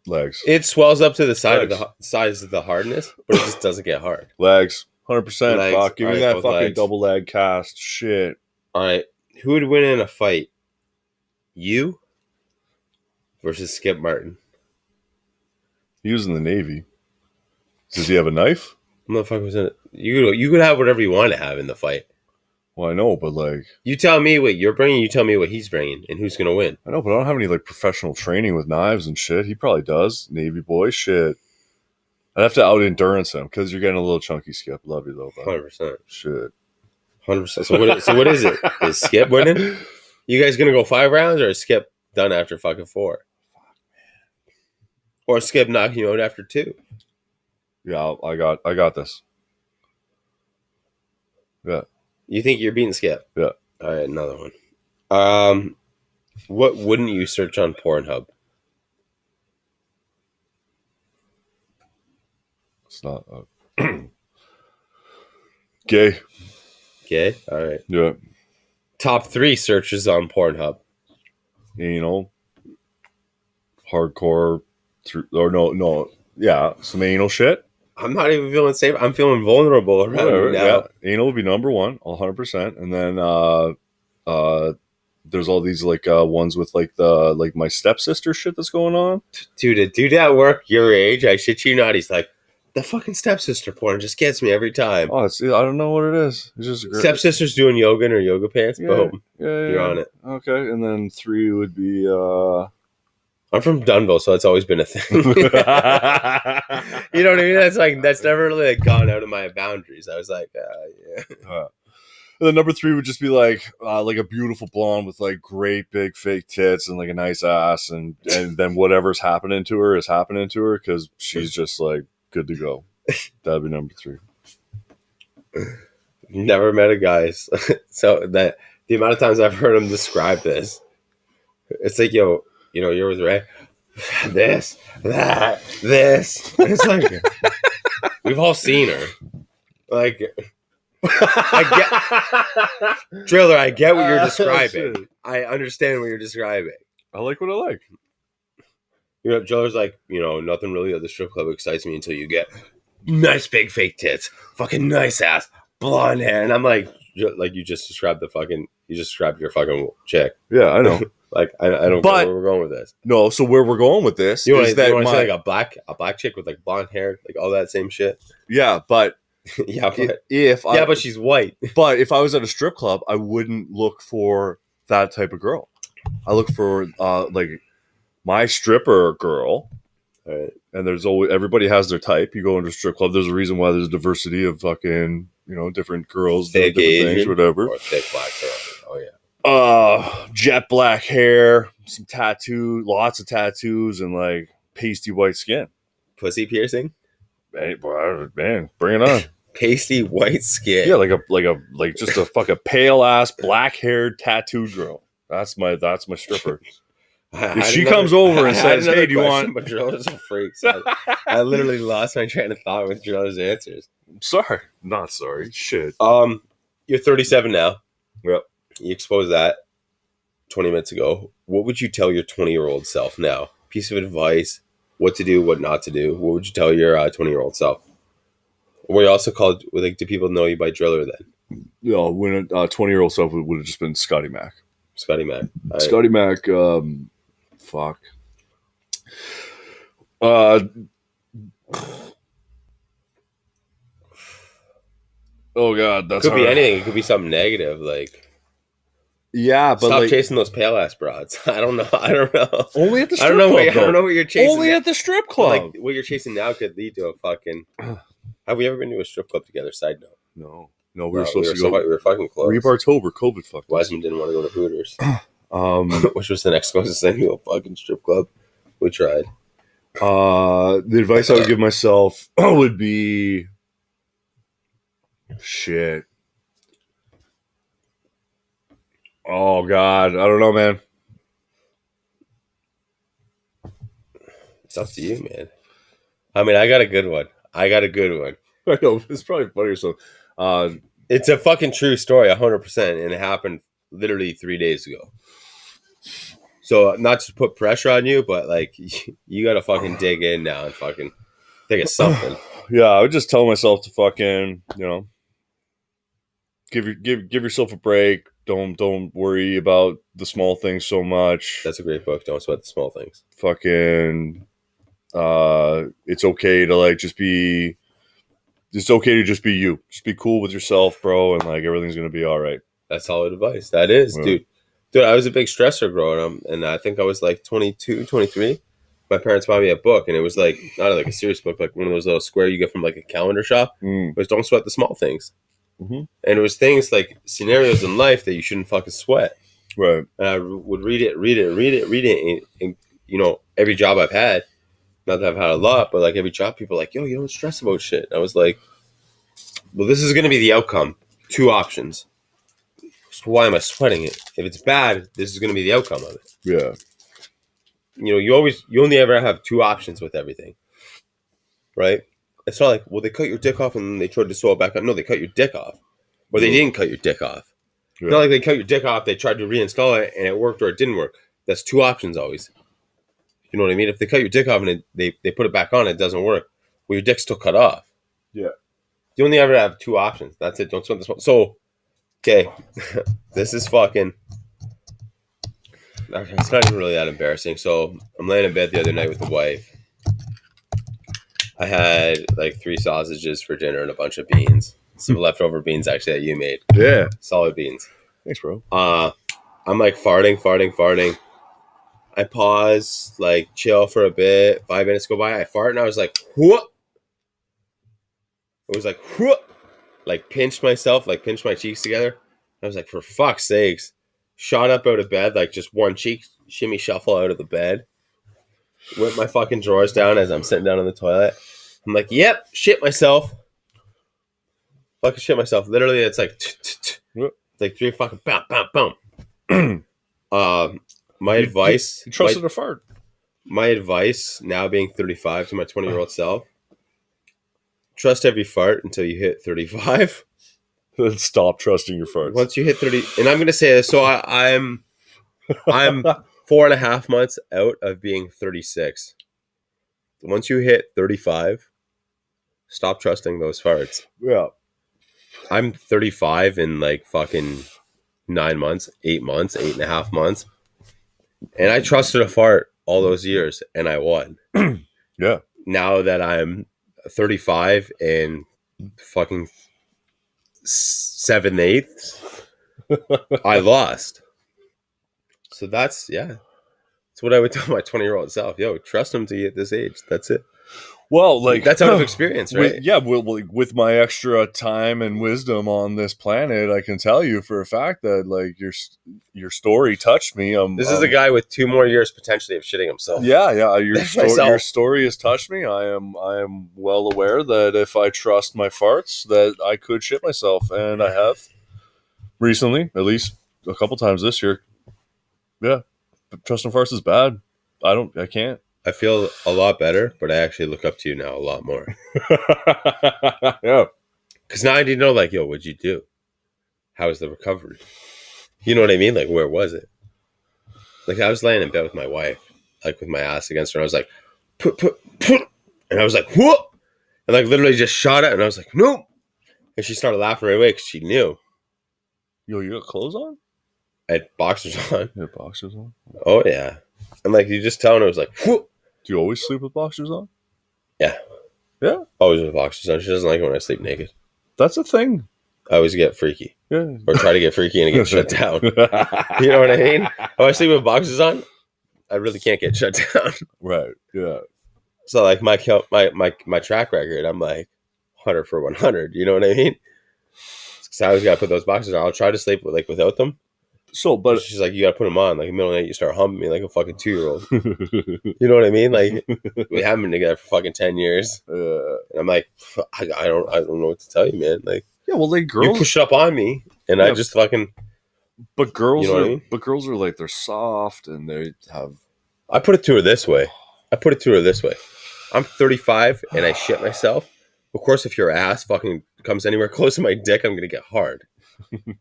Legs, It swells up to the side Legs. of the size of the hardness, but it just doesn't get hard. legs, 100%. Legs. Fuck, give me Alright, that both fucking legs. double leg cast. Shit. All right. Who would win in a fight? You versus Skip Martin. He was in the Navy. Does he have a knife? Motherfucker was in it. You could have whatever you want to have in the fight. Well, I know, but like, You tell me what you're bringing. You tell me what he's bringing, and who's gonna win. I know, but I don't have any like professional training with knives and shit. He probably does. Navy boy, shit. I'd have to out endurance him because you're getting a little chunky, Skip. Love you though, bro. 100%. Shit. 100%. So what is it? Is Skip winning? You guys gonna go 5 rounds, or is Skip done after fucking 4? Or Skip knocking you out after 2? Yeah, I got this. Yeah. You think you're beating Skip? Yeah. All right, another one. What wouldn't you search on Pornhub? It's not gay. Okay. All right. Yeah. Top 3 searches on Pornhub. You know, hardcore or no. Yeah, some anal shit. I'm not even feeling safe. I'm feeling vulnerable around you now. Yeah, anal would be number 1, 100%. And then there's all these like ones with like my stepsister shit that's going on. Dude, a dude at work your age, I shit you not, he's like, the fucking stepsister porn just gets me every time. Oh, I don't know what it is. It's just Stepsister's doing yoga in her yoga pants. Yeah. Boom. Yeah, You're on it. Okay, and then 3 would be I'm from Dunville, so it's always been a thing. You know what I mean? That's never really like gone out of my boundaries. I was like, yeah. And then number 3 would just be like a beautiful blonde with like great big fake tits and like a nice ass, and then whatever's happening to her is happening to her because she's just like good to go. That'd be number 3. Never met a guy. So that the amount of times I've heard him describe this, it's like, yo, you know, you're with Ray. This, that, this. It's like we've all seen her. Like I get Driller, I get what you're describing. I understand what you're describing. I like what I like. You know, Joe's like, nothing really at the strip club excites me until you get nice big fake tits, fucking nice ass, blonde hair, and I'm like you just described your fucking chick. Yeah, I know. Like I don't But- get where we're going with this. No, so where we're going with this You want is to that say like a black chick with like blonde hair, like all that same shit. yeah, but Yeah, but if she's white. but if I was at a strip club, I wouldn't look for that type of girl. I look for like my stripper girl. All right. And there's always everybody has their type. You go into a strip club, there's a reason why there's diversity of fucking different girls, doing Thick different Asian things, whatever. or thick black girl. Oh yeah. Jet black hair, some tattoo, lots of tattoos, and like pasty white skin. Pussy piercing. Man, bring it on. Pasty white skin. Yeah, like just a fucking pale ass black haired tattooed girl. That's my stripper. If she comes over and says, "Hey, do you want?" But Drilla's a freak. So I literally lost my train of thought with Drilla's answers. Sorry, not sorry. Shit. You're 37 now. Yep. You exposed that 20 minutes ago. What would you tell your 20-year-old self now? Piece of advice: what to do, what not to do. What would you tell your 20-year-old self? Were you also called? Like, do people know you by Driller then? When a 20-year-old self would have just been Scotty Mac. Scotty Mac. Right. Scotty Mac. Fuck. Oh God, that's Could be hard. anything. It could be something negative, like Yeah, but stop like, chasing those pale ass broads. I don't know. only at the strip I don't know. club. I don't know what you're chasing. Only now. at the strip club. Like what you're chasing now could lead to a fucking. Have we ever been to a strip club together? Side note. No, we were supposed to go. We were fucking close. Rebartober, COVID fucked us. Wiseman didn't want to go to Hooters, Um, which was the next closest thing to a fucking strip club. We tried. the advice I would give myself would be, shit. Oh God, I don't know, man. It's up to you, man. I mean, I got a good one. I know it's probably funnier. So, It's a fucking true story, 100%, and it happened literally 3 days ago. So, not to put pressure on you, but like, you got to fucking dig in now and fucking think of something. yeah, I would just tell myself to fucking, give yourself a break. Don't worry about the small things so much. That's a great book. Don't sweat the small things. Fucking, it's okay to like just be. It's okay to just be you. Just be cool with yourself, bro, and like everything's gonna be all right. That's solid advice. That is, Yeah. Dude, I was a big stressor growing up, and I think I was like 22, 23. My parents bought me a book, and it was like, not like a serious book, like one of those little square you get from like a calendar shop. It was Don't Sweat the Small Things. Mhm. And it was things like scenarios in life that you shouldn't fucking sweat. Right. And I would read it. And every job I've had, not that I've had a lot, but like every job, people are like, yo, you don't stress about shit. And I was like, well, this is going to be the outcome. 2 options. So why am I sweating it? If it's bad, this is going to be the outcome of it. Yeah. You only ever have 2 options with everything. Right? It's not like, well, they cut your dick off and then they tried to sew it back on. No, they cut your dick off. Or they didn't cut your dick off. Yeah. Not like they cut your dick off, they tried to reinstall it and it worked or it didn't work. That's 2 options always. You know what I mean? If they cut your dick off and they put it back on, it doesn't work. Well, your dick's still cut off. Yeah. You only ever have 2 options. That's it. Don't sweat this one. So, okay. This is fucking... It's not even really that embarrassing. So, I'm laying in bed the other night with the wife. I had like 3 sausages for dinner and a bunch of beans. Some leftover beans actually that you made. Yeah. Solid beans. Thanks, bro. I'm like farting. I pause, like chill for a bit. 5 minutes go by. I fart and I was like, what? It was like, what? Like pinched myself, like pinched my cheeks together. I was like, for fuck's sakes. Shot up out of bed, like just one cheek, shimmy shuffle out of the bed. Whip my fucking drawers down as I'm sitting down in the toilet. I'm like, yep, shit myself. Fucking shit myself. Literally, it's like, it's like 3 fucking bam. My advice. You trusted a fart. My advice, now being 35 to my 20-year-old self, trust every fart until you hit 35. Stop trusting your farts. Once you hit 30, and I'm going to say this, so I'm I'm 4.5 months out of being 36. Once you hit 35, stop trusting those farts. Yeah. I'm 35 in like fucking 9 months, 8 months, 8.5 months. And I trusted a fart all those years and I won. Yeah. Now that I'm 35 and fucking 7/8, I lost. So that's what I would tell my 20-year-old self. Yo, trust him to you at this age. That's it. Well, like That's out of experience, right? with my extra time and wisdom on this planet, I can tell you for a fact that like your story touched me. This is a guy with 2 more years potentially of shitting himself. Yeah, Myself. your story has touched me. I am well aware that if I trust my farts, that I could shit myself, and I have recently, at least a couple times this year. Yeah, but trusting farts is bad. I can't. I feel a lot better, but I actually look up to you now a lot more. Yeah. Because now I need to know, like, yo, what'd you do? How was the recovery? You know what I mean? Like, where was it? Like, I was laying in bed with my wife, like, with my ass against her. And I was like, put. And I was like, whoop. And, like, literally just shot it. And I was like, nope. And she started laughing right away because she knew. Yo, you got clothes on? I had boxers on. You have boxers on? Oh, yeah. And, like, you just tell her, it was like, whoop. Do you always sleep with boxers on? Yeah. Yeah? Always with boxers on. She doesn't like it when I sleep naked. That's a thing. I always get freaky. Yeah. Or try to get freaky and it gets shut down. You know what I mean? If I sleep with boxers on, I really can't get shut down. Right. Yeah. So like my track record, I'm like 100 for 100. You know what I mean? So I always gotta put those boxers on. I'll try to sleep with, like without them. So, but she's like, you gotta put them on. Like in the middle of the night, you start humping me like a fucking 2-year-old. You know what I mean? Like we haven't been together for fucking 10 years. And I'm like, I don't know what to tell you, man. Like, yeah, well, like girls, you push up on me, and I just fucking. But girls, you know what I mean? But girls are like they're soft and they have. I put it to her this way. I'm 35 and I shit myself. Of course, if your ass fucking comes anywhere close to my dick, I'm gonna get hard.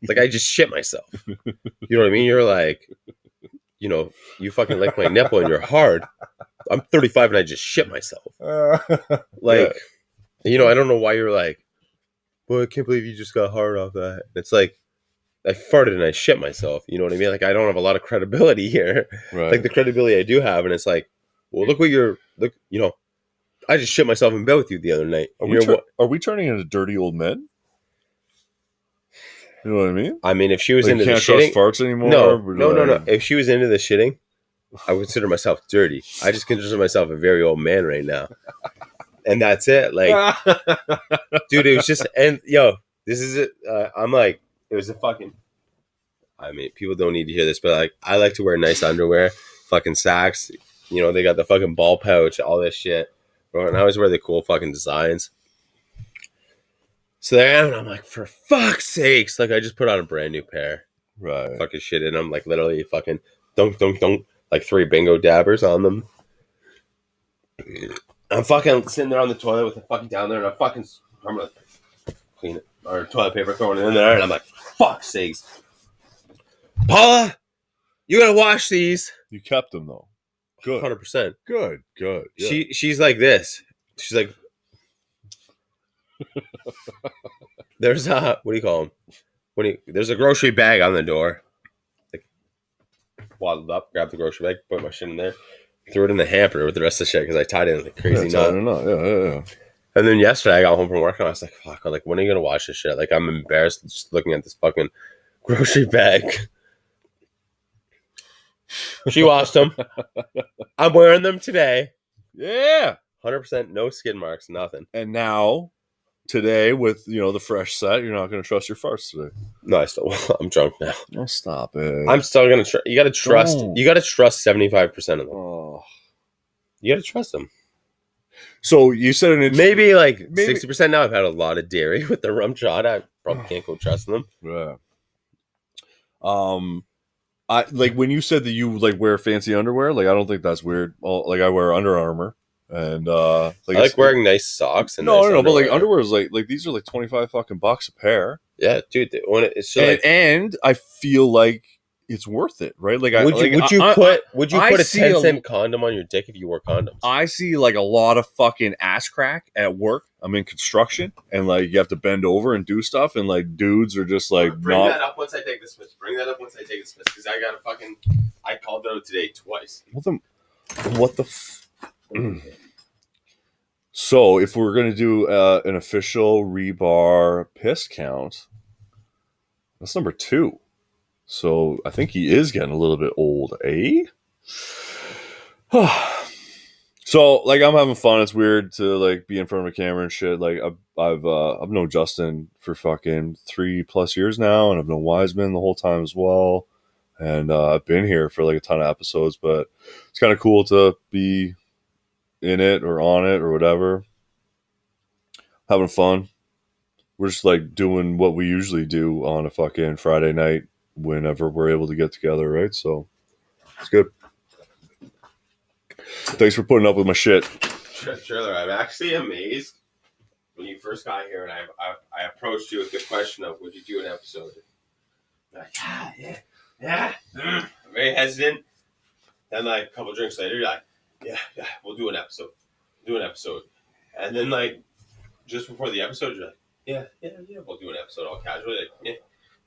Like I just shit myself. You know what I mean? You're like, you know, you fucking lick my nipple and you're hard. I'm 35 and I just shit myself. Like, you know, I don't know why you're like, well, I can't believe you just got hard off that. It's like, I farted and I shit myself. You know what I mean? Like, I don't have a lot of credibility here. Right. Like, the credibility I do have, and it's like, well, look, you know, I just shit myself in bed with you the other night. Are we turning into dirty old men? You know what I mean? I mean, if she was like into you the can't trust shitting, farts anymore. No. If she was into the shitting, I would consider myself dirty. I just consider myself a very old man right now, and that's it. Like, dude, it was just, and yo, this is it. I'm like, it was a fucking. I mean, people don't need to hear this, but like, I like to wear nice underwear, fucking socks. You know, they got the fucking ball pouch, all this shit. And I always wear the cool fucking designs. So there I am, and I'm like, for fuck's sakes. Like, I just put on a brand new pair. Right. Fucking shit in them. Like, literally fucking dunk. Like 3 bingo dabbers on them. I'm fucking sitting there on the toilet with the fucking down there, and I'm gonna clean it. Or toilet paper throwing it in there, and I'm like, fuck's sakes. Paula, you gotta wash these. You kept them, though. Good. 100%. Good. Yeah. She's like this. She's like, there's what do you call them? There's a grocery bag on the door. Like, waddled up, grabbed the grocery bag, put my shit in there, threw it in the hamper with the rest of the shit because I tied it in a crazy knot. Yeah. And then yesterday I got home from work and I was like, fuck, like, when are you gonna wash this shit? Like, I'm embarrassed just looking at this fucking grocery bag. She washed them. I'm wearing them today. Yeah. 100% no skid marks, nothing. And now, today, with the fresh set, you're not going to trust your farts today. No, I'm drunk now. Oh, stop it. I'm still gonna. You got to trust. Don't. You got to trust 75% of them. Oh. You got to trust them. So you said maybe like 60% now. I've had a lot of dairy with the rum shot. I probably can't go trust them. Yeah. I like when you said that you like wear fancy underwear. Like, I don't think that's weird. Well, like, I wear Under Armour, and I like wearing nice socks. And no, but like underwear is like these are like $25 fucking bucks a pair. Yeah, dude. When it's and I feel like it's worth it, right? Like, Would you put a see a- 10-cent condom on your dick if you wore condoms? I see like a lot of fucking ass crack at work. I'm in construction, and like you have to bend over and do stuff, and like dudes are just like Bring that up once I take this piss. Because I called it out today twice. What the So if we're gonna do an official rebar piss count, that's number 2. So I think he is getting a little bit old, eh? So like I'm having fun. It's weird to like be in front of a camera and shit. Like I've known Justin for fucking 3+ years now, and I've known Wiseman the whole time as well. And I've been here for like a ton of episodes, but it's kind of cool to be in it or on it or whatever. Having fun. We're just like doing what we usually do on a fucking Friday night whenever we're able to get together, right? So it's good. Thanks for putting up with my shit. Trailer, I'm actually amazed when you first got here and I approached you with the question of would you do an episode? You're like, yeah. I'm very hesitant. Then like a couple drinks later, you're like, yeah, we'll do an episode. And then like just before the episode, you're like, yeah, we'll do an episode all casually. Like, yeah,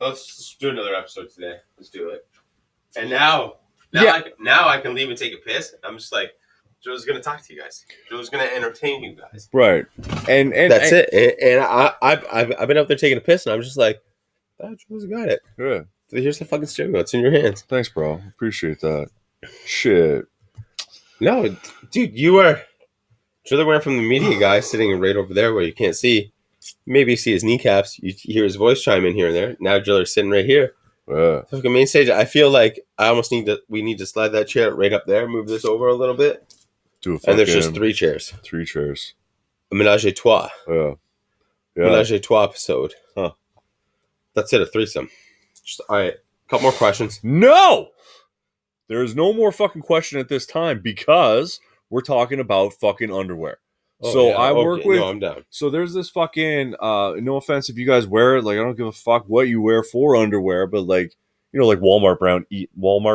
let's do another episode today. Let's do it. And now I can leave and take a piss. I'm just like, Joe's gonna talk to you guys. Joe's gonna entertain you guys. Right. And that's it. And I've been up there taking a piss, and I'm just like, oh, Joe's got it. Yeah. Here's the fucking steering wheel. It's in your hands. Thanks, bro. Appreciate that. Shit. No, dude, you are. Trailer went from the media guy sitting right over there where you can't see. Maybe you see his kneecaps. You hear his voice chime in here and there. Now Jiller's sitting right here. Yeah. So the main stage, I feel like we need to slide that chair right up there, move this over a little bit. And there's just 3 chairs. 3 chairs. A menage a trois. Yeah. Menage a trois episode. Huh. That's it, a threesome. All right. A couple more questions. No! There is no more fucking question at this time because we're talking about fucking underwear. I work with. No, I'm down. So there's this fucking. No offense if you guys wear it. Like I don't give a fuck what you wear for underwear, but like like Walmart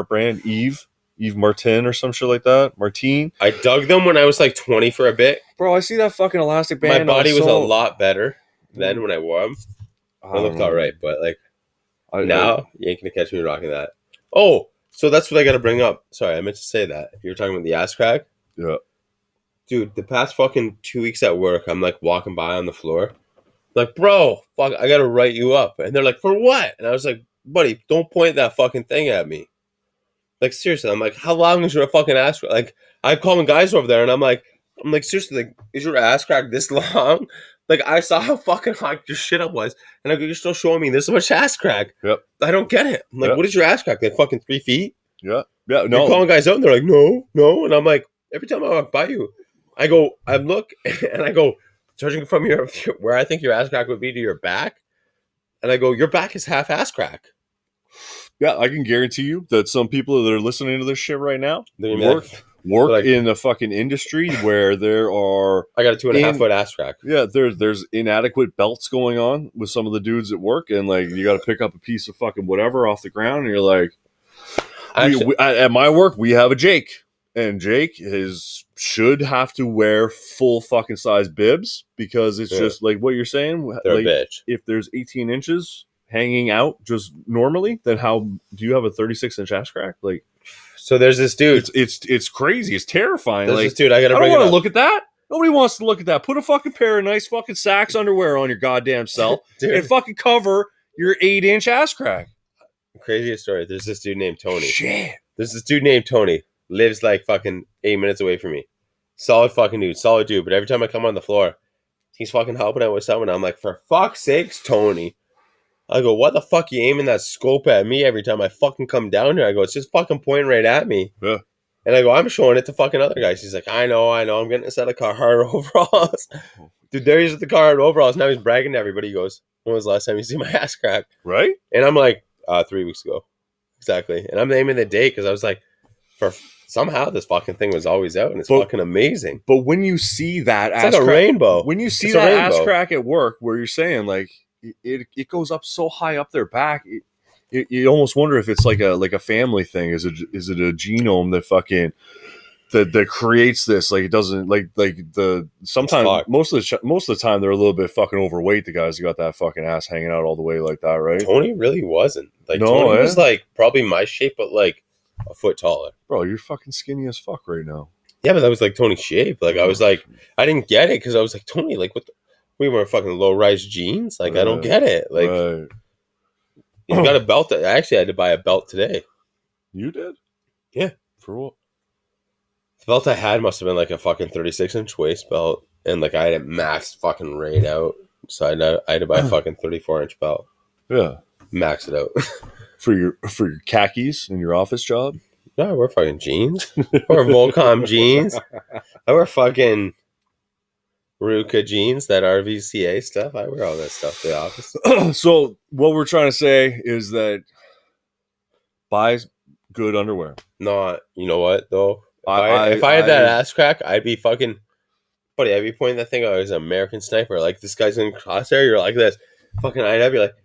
brand Eve Martin or some shit like that. Martine. I dug them when I was like 20 for a bit. Bro, I see that fucking elastic band. My body was a lot better then when I wore them. I looked all right, but like now you ain't gonna catch me rocking that. Oh, so that's what I got to bring up. Sorry, I meant to say that. You were talking about the ass crack. Yeah. Dude, the past fucking 2 weeks at work, I'm like walking by on the floor. Like, bro, fuck, I gotta write you up. And they're like, for what? And I was like, buddy, don't point that fucking thing at me. Like, seriously, I'm like, how long is your fucking ass crack? Like, I'm calling guys over there and I'm like, seriously, like, is your ass crack this long? Like, I saw how fucking hot your shit up was. And I go, you're still showing me this much ass crack. Yep. I don't get it. I'm like, what is your ass crack? Like, fucking 3 feet? Yeah. Yeah, no. You're calling guys out and they're like, no. And I'm like, every time I walk by you, I look and I go, judging from where I think your ass crack would be to your back, and I go, your back is half ass crack. Yeah, I can guarantee you that some people that are listening to this shit right now work like, in a fucking industry where there are. I got a 2.5 foot ass crack. Yeah, there's inadequate belts going on with some of the dudes at work, and like you got to pick up a piece of fucking whatever off the ground, and you're like, at my work we have a Jake. And Jake should have to wear full fucking size bibs because it's just like what you're saying. They're like, a bitch. If there's 18 inches hanging out just normally, then how do you have a 36-inch ass crack? Like, so there's this dude. It's crazy. It's terrifying. There's like, this dude. I don't want to look at that. Nobody wants to look at that. Put a fucking pair of nice fucking Saks underwear on your goddamn self and fucking cover your 8-inch ass crack. Craziest story. There's this dude named Tony. Shit. There's this dude named Tony. Lives like fucking 8 minutes away from me. Solid fucking dude. Solid dude. But every time I come on the floor, he's fucking helping out with someone. I'm like, for fuck's sakes, Tony. I go, what the fuck you aiming that scope at me every time I fucking come down here? I go, it's just fucking pointing right at me. Yeah. And I go, I'm showing it to fucking other guys. He's like, I know. I'm getting a set of Carhartt overalls. Dude, there he is with the Carhartt overalls. Now he's bragging to everybody. He goes, when was the last time you see my ass crack? Right? And I'm like, 3 weeks ago. Exactly. And I'm naming the date because I was like, somehow this fucking thing was always out and it's fucking amazing. But when you see that it's ass like a rainbow. When you see that ass crack at work where you're saying like it goes up so high up their back, you almost wonder if it's like a family thing. Is it a genome that fucking that creates this? Like it doesn't like the sometimes most of the time they're a little bit fucking overweight. The guys who got that fucking ass hanging out all the way like that, right? Tony really wasn't. Like No, Tony was like probably my shape, but like a foot taller. Bro, you're fucking skinny as fuck right now. Yeah, but that was like Tony's shape. Like I was like, I didn't get it because I was like, Tony, like we wear fucking low rise jeans. Like I don't get it. Like you got a belt. I actually had to buy a belt today. You did? Yeah. For what? The belt I had must have been like a fucking 36-inch waist belt, and like I had it maxed fucking right out. So I had to buy a fucking 34-inch belt. Yeah. Max it out. For your khakis in your office job? No, I wear fucking jeans. I wear Volcom jeans. I wear fucking Ruka jeans, that RVCA stuff. I wear all that stuff to the office. So what we're trying to say is that buy good underwear. No, you know what though? If I had that ass crack, I'd be fucking buddy. I'd be pointing that thing out as an American Sniper. Like this guy's in crosshair. You're like this. Fucking I'd be like,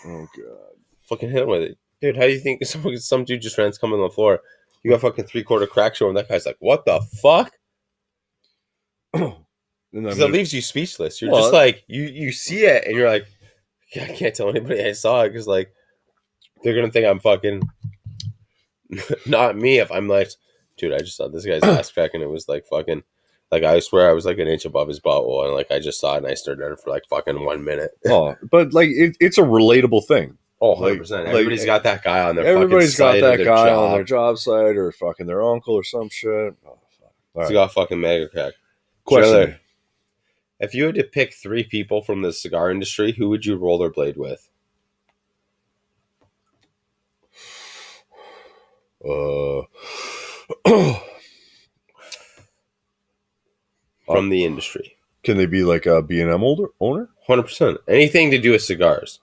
oh god, fucking hit him with it. Dude, how do you think some dude just ran coming on the floor? You got fucking 3/4 crack show, and that guy's like, "What the fuck?" Because that leaves you speechless. You're just like you see it, and you're like, I can't tell anybody I saw it because like they're gonna think I'm fucking not me if I'm like, dude, I just saw this guy's ass crack, and it was like fucking like I swear I was like an inch above his butthole, and like I just saw it, and I stared at it for like fucking 1 minute. Oh, but like it's a relatable thing. Oh, 100%. Everybody's got that guy on their everybody's fucking got site that guy on their job site or fucking their uncle or some shit. Oh, He's got fucking mega crack. Question. If you had to pick 3 people from the cigar industry, who would you rollerblade with? From the industry. Can they be like a B&M owner? 100%. Anything to do with cigars.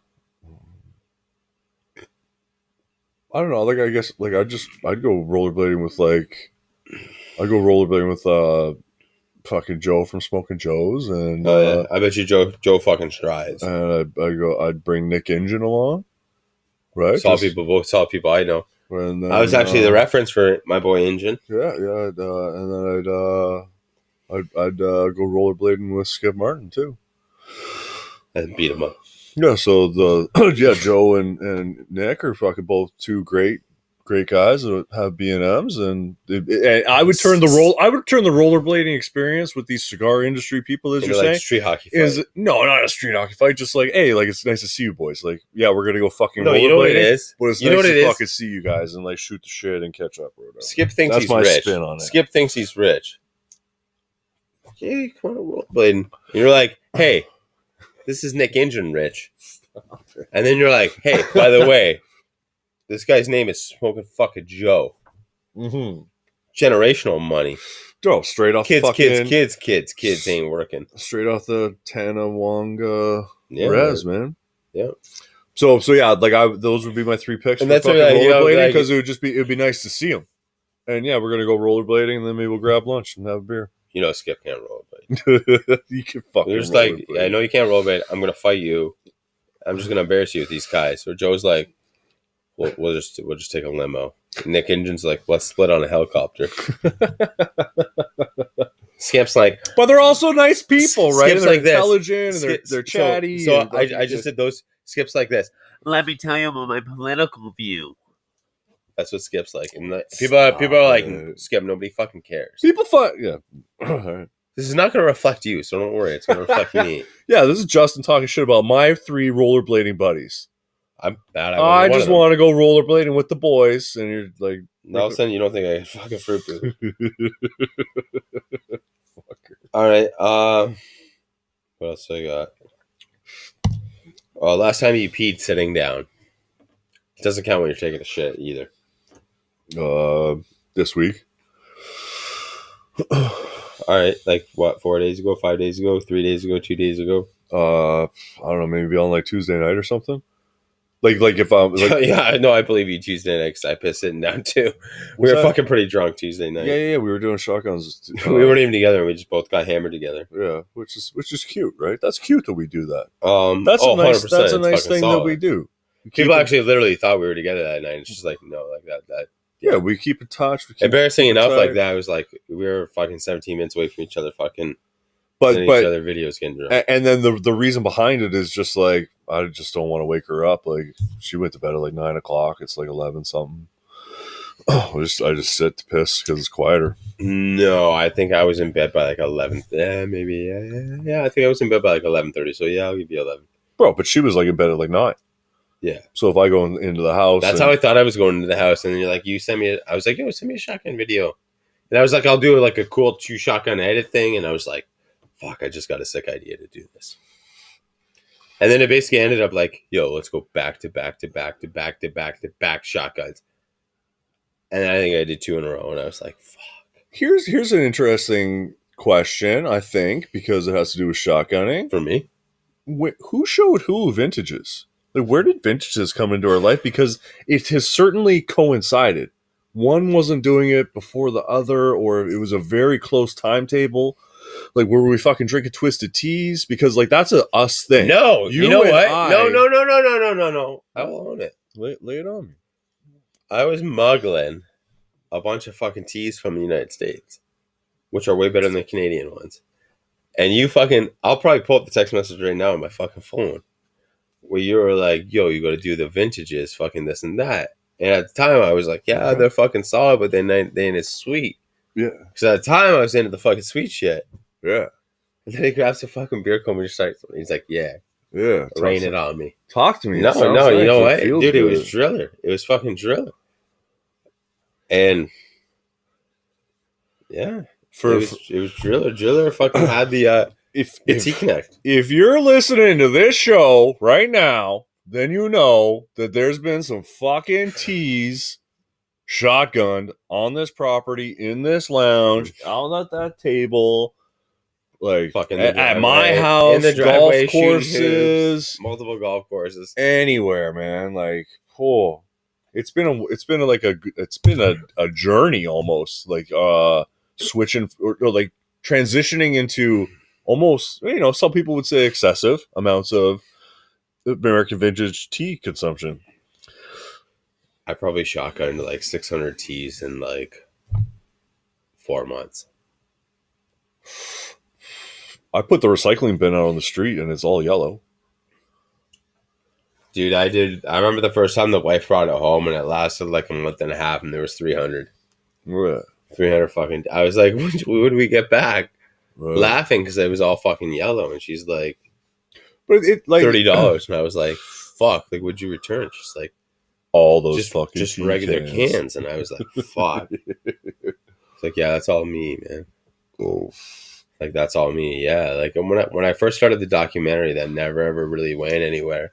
I don't know. Like I guess like I'd go rollerblading with fucking Joe from Smoking Joe's, and I bet you Joe fucking strides. And I'd bring Nick Engine along, right? Saw people I know. And then, I was actually the reference for my boy Engine. Yeah, and then I'd go rollerblading with Skip Martin too, and beat him up. Yeah, so Joe and Nick are fucking both two great guys that have B&Ms, and I would turn the rollerblading experience with these cigar industry people, as you're saying, street hockey fight. No, not a street hockey fight. Just like, hey, like it's nice to see you boys. Like, yeah, we're gonna go fucking rollerblading. You know what it is? But it's nice to fucking see you guys and like shoot the shit and catch up or whatever. Skip thinks he's rich. Spin on it. Skip thinks he's rich. Hey, come on, rollerblading. And you're like, hey. This is Nick Engine, Rich. And then you're like, hey, by the way, this guy's name is Smoking fucking Joe. Mm-hmm. Generational money. Joe, straight off kids ain't working. Straight off the Tanawanga res, man. Yeah. So yeah, like those would be my 3 picks. And for that's fucking rollerblading because it'd be nice to see them. And yeah, we're gonna go rollerblading, and then maybe we'll grab lunch and have a beer. You know, Skip can't rollerblade. You can fucking. You're just like, I know you can't rollerblade. I'm gonna fight you. I'm just gonna embarrass you with these guys. Or Joe's like, we'll just take a limo. Nick Engine's like, let's split on a helicopter. Skip's like, but they're also nice people, right? Skip's they're like intelligent and they're chatty. So I just did those. Skip's like this. Let me tell you about my political view. That's what Skip's like. And people are like, Skip, nobody fucking cares. People yeah. This is not going to reflect you, so don't worry. It's going to reflect me. Yeah, this is Justin talking shit about my 3 rollerblading buddies. I'm bad. I just want to go rollerblading with the boys, and you're like, all of a sudden you don't think I fucking fruit boot. All right. What else I got? Last time you peed sitting down. It doesn't count when you're taking a shit either. This week. All right, like what? 4 days ago, 5 days ago, 3 days ago, 2 days ago. I don't know, maybe on like Tuesday night or something. Like if I'm like, yeah, no, I believe you Tuesday night because I pissed sitting down too. We were fucking pretty drunk Tuesday night. Yeah, we were doing shotguns. We weren't even together. We just both got hammered together. Yeah, which is cute, right? That's cute that we do that. That's a nice thing that we do. People actually literally thought we were together that night. It's just like, no, like that. Yeah, we keep in touch. We keep Embarrassing enough, tight. like that. I was like, we were fucking 17 minutes away from each other, fucking sending but each other videos getting drunk. and then the reason behind it is just like I just don't want to wake her up. Like she went to bed at like 9 o'clock. It's like 11 something. I just sit to piss because it's quieter. No, I think I was in bed by like 11. Maybe. Yeah. I think I was in bed by like 11:30. So yeah, I'll give you 11. Bro, but she was like in bed at like 9. Yeah. So if I go into the house, That's how I thought I was going into the house. And then you're like, I was like, yo, send me a shotgun video. And I was like, I'll do like a cool 2 shotgun edit thing. And I was like, fuck, I just got a sick idea to do this. And then it basically ended up like, yo, let's go back to back to back to back to back to back shotguns. And I think I did 2 in a row. And I was like, fuck. Here's an interesting question, I think, because it has to do with shotgunning. For me? Who showed who vintages? Like, where did vintages come into our life? Because it has certainly coincided. One wasn't doing it before the other, or it was a very close timetable. Like, were we fucking drinking twisted teas? Because, like, that's a us thing. No, you know and what? I- No. I will own it. Lay it on me. I was muggling a bunch of fucking teas from the United States, which are way better than the Canadian ones. And you fucking, I'll probably pull up the text message right now on my fucking phone, where you were like, yo, you got to do the vintages, fucking this and that. And at the time, I was like, yeah, they're fucking solid, but they ain't as sweet. Yeah. Because at the time, I was into the fucking sweet shit. Yeah. And then he grabs a fucking beer cone and just starts, he's like, yeah, Yeah. rain it on me. Talk to me. No, It sounds you nice. know It what? feels Dude, it good. was Driller. It was fucking Driller. And yeah, it was Driller. Driller fucking had the T-Connect. If you're listening to this show right now, then you know that there's been some fucking teas shotgunned on this property, in this lounge, out at that table, like Fucking at my house, in the driveway, golf shooting courses, hoops, multiple golf courses. anywhere, man. Like, it's been a journey almost, like switching or like transitioning into almost, some people would say excessive amounts of American vintage tea consumption. I probably shotgunned like 600 teas in like 4 months. I put the recycling bin out on the street and it's all yellow. Dude, I remember the first time the wife brought it home and it lasted like a month and a half and there was 300. Right. 300 fucking... I was like, what would we get back? Right. Laughing because it was all fucking yellow. And she's like, But it like $30. And I was like, fuck, like, would you return? She's like, all those just fucking tea regular cans. And I was like, fuck. It's like, yeah, that's all me, man. Oh. Like, that's all me. Yeah. Like, when I first started the documentary, that never ever really went anywhere.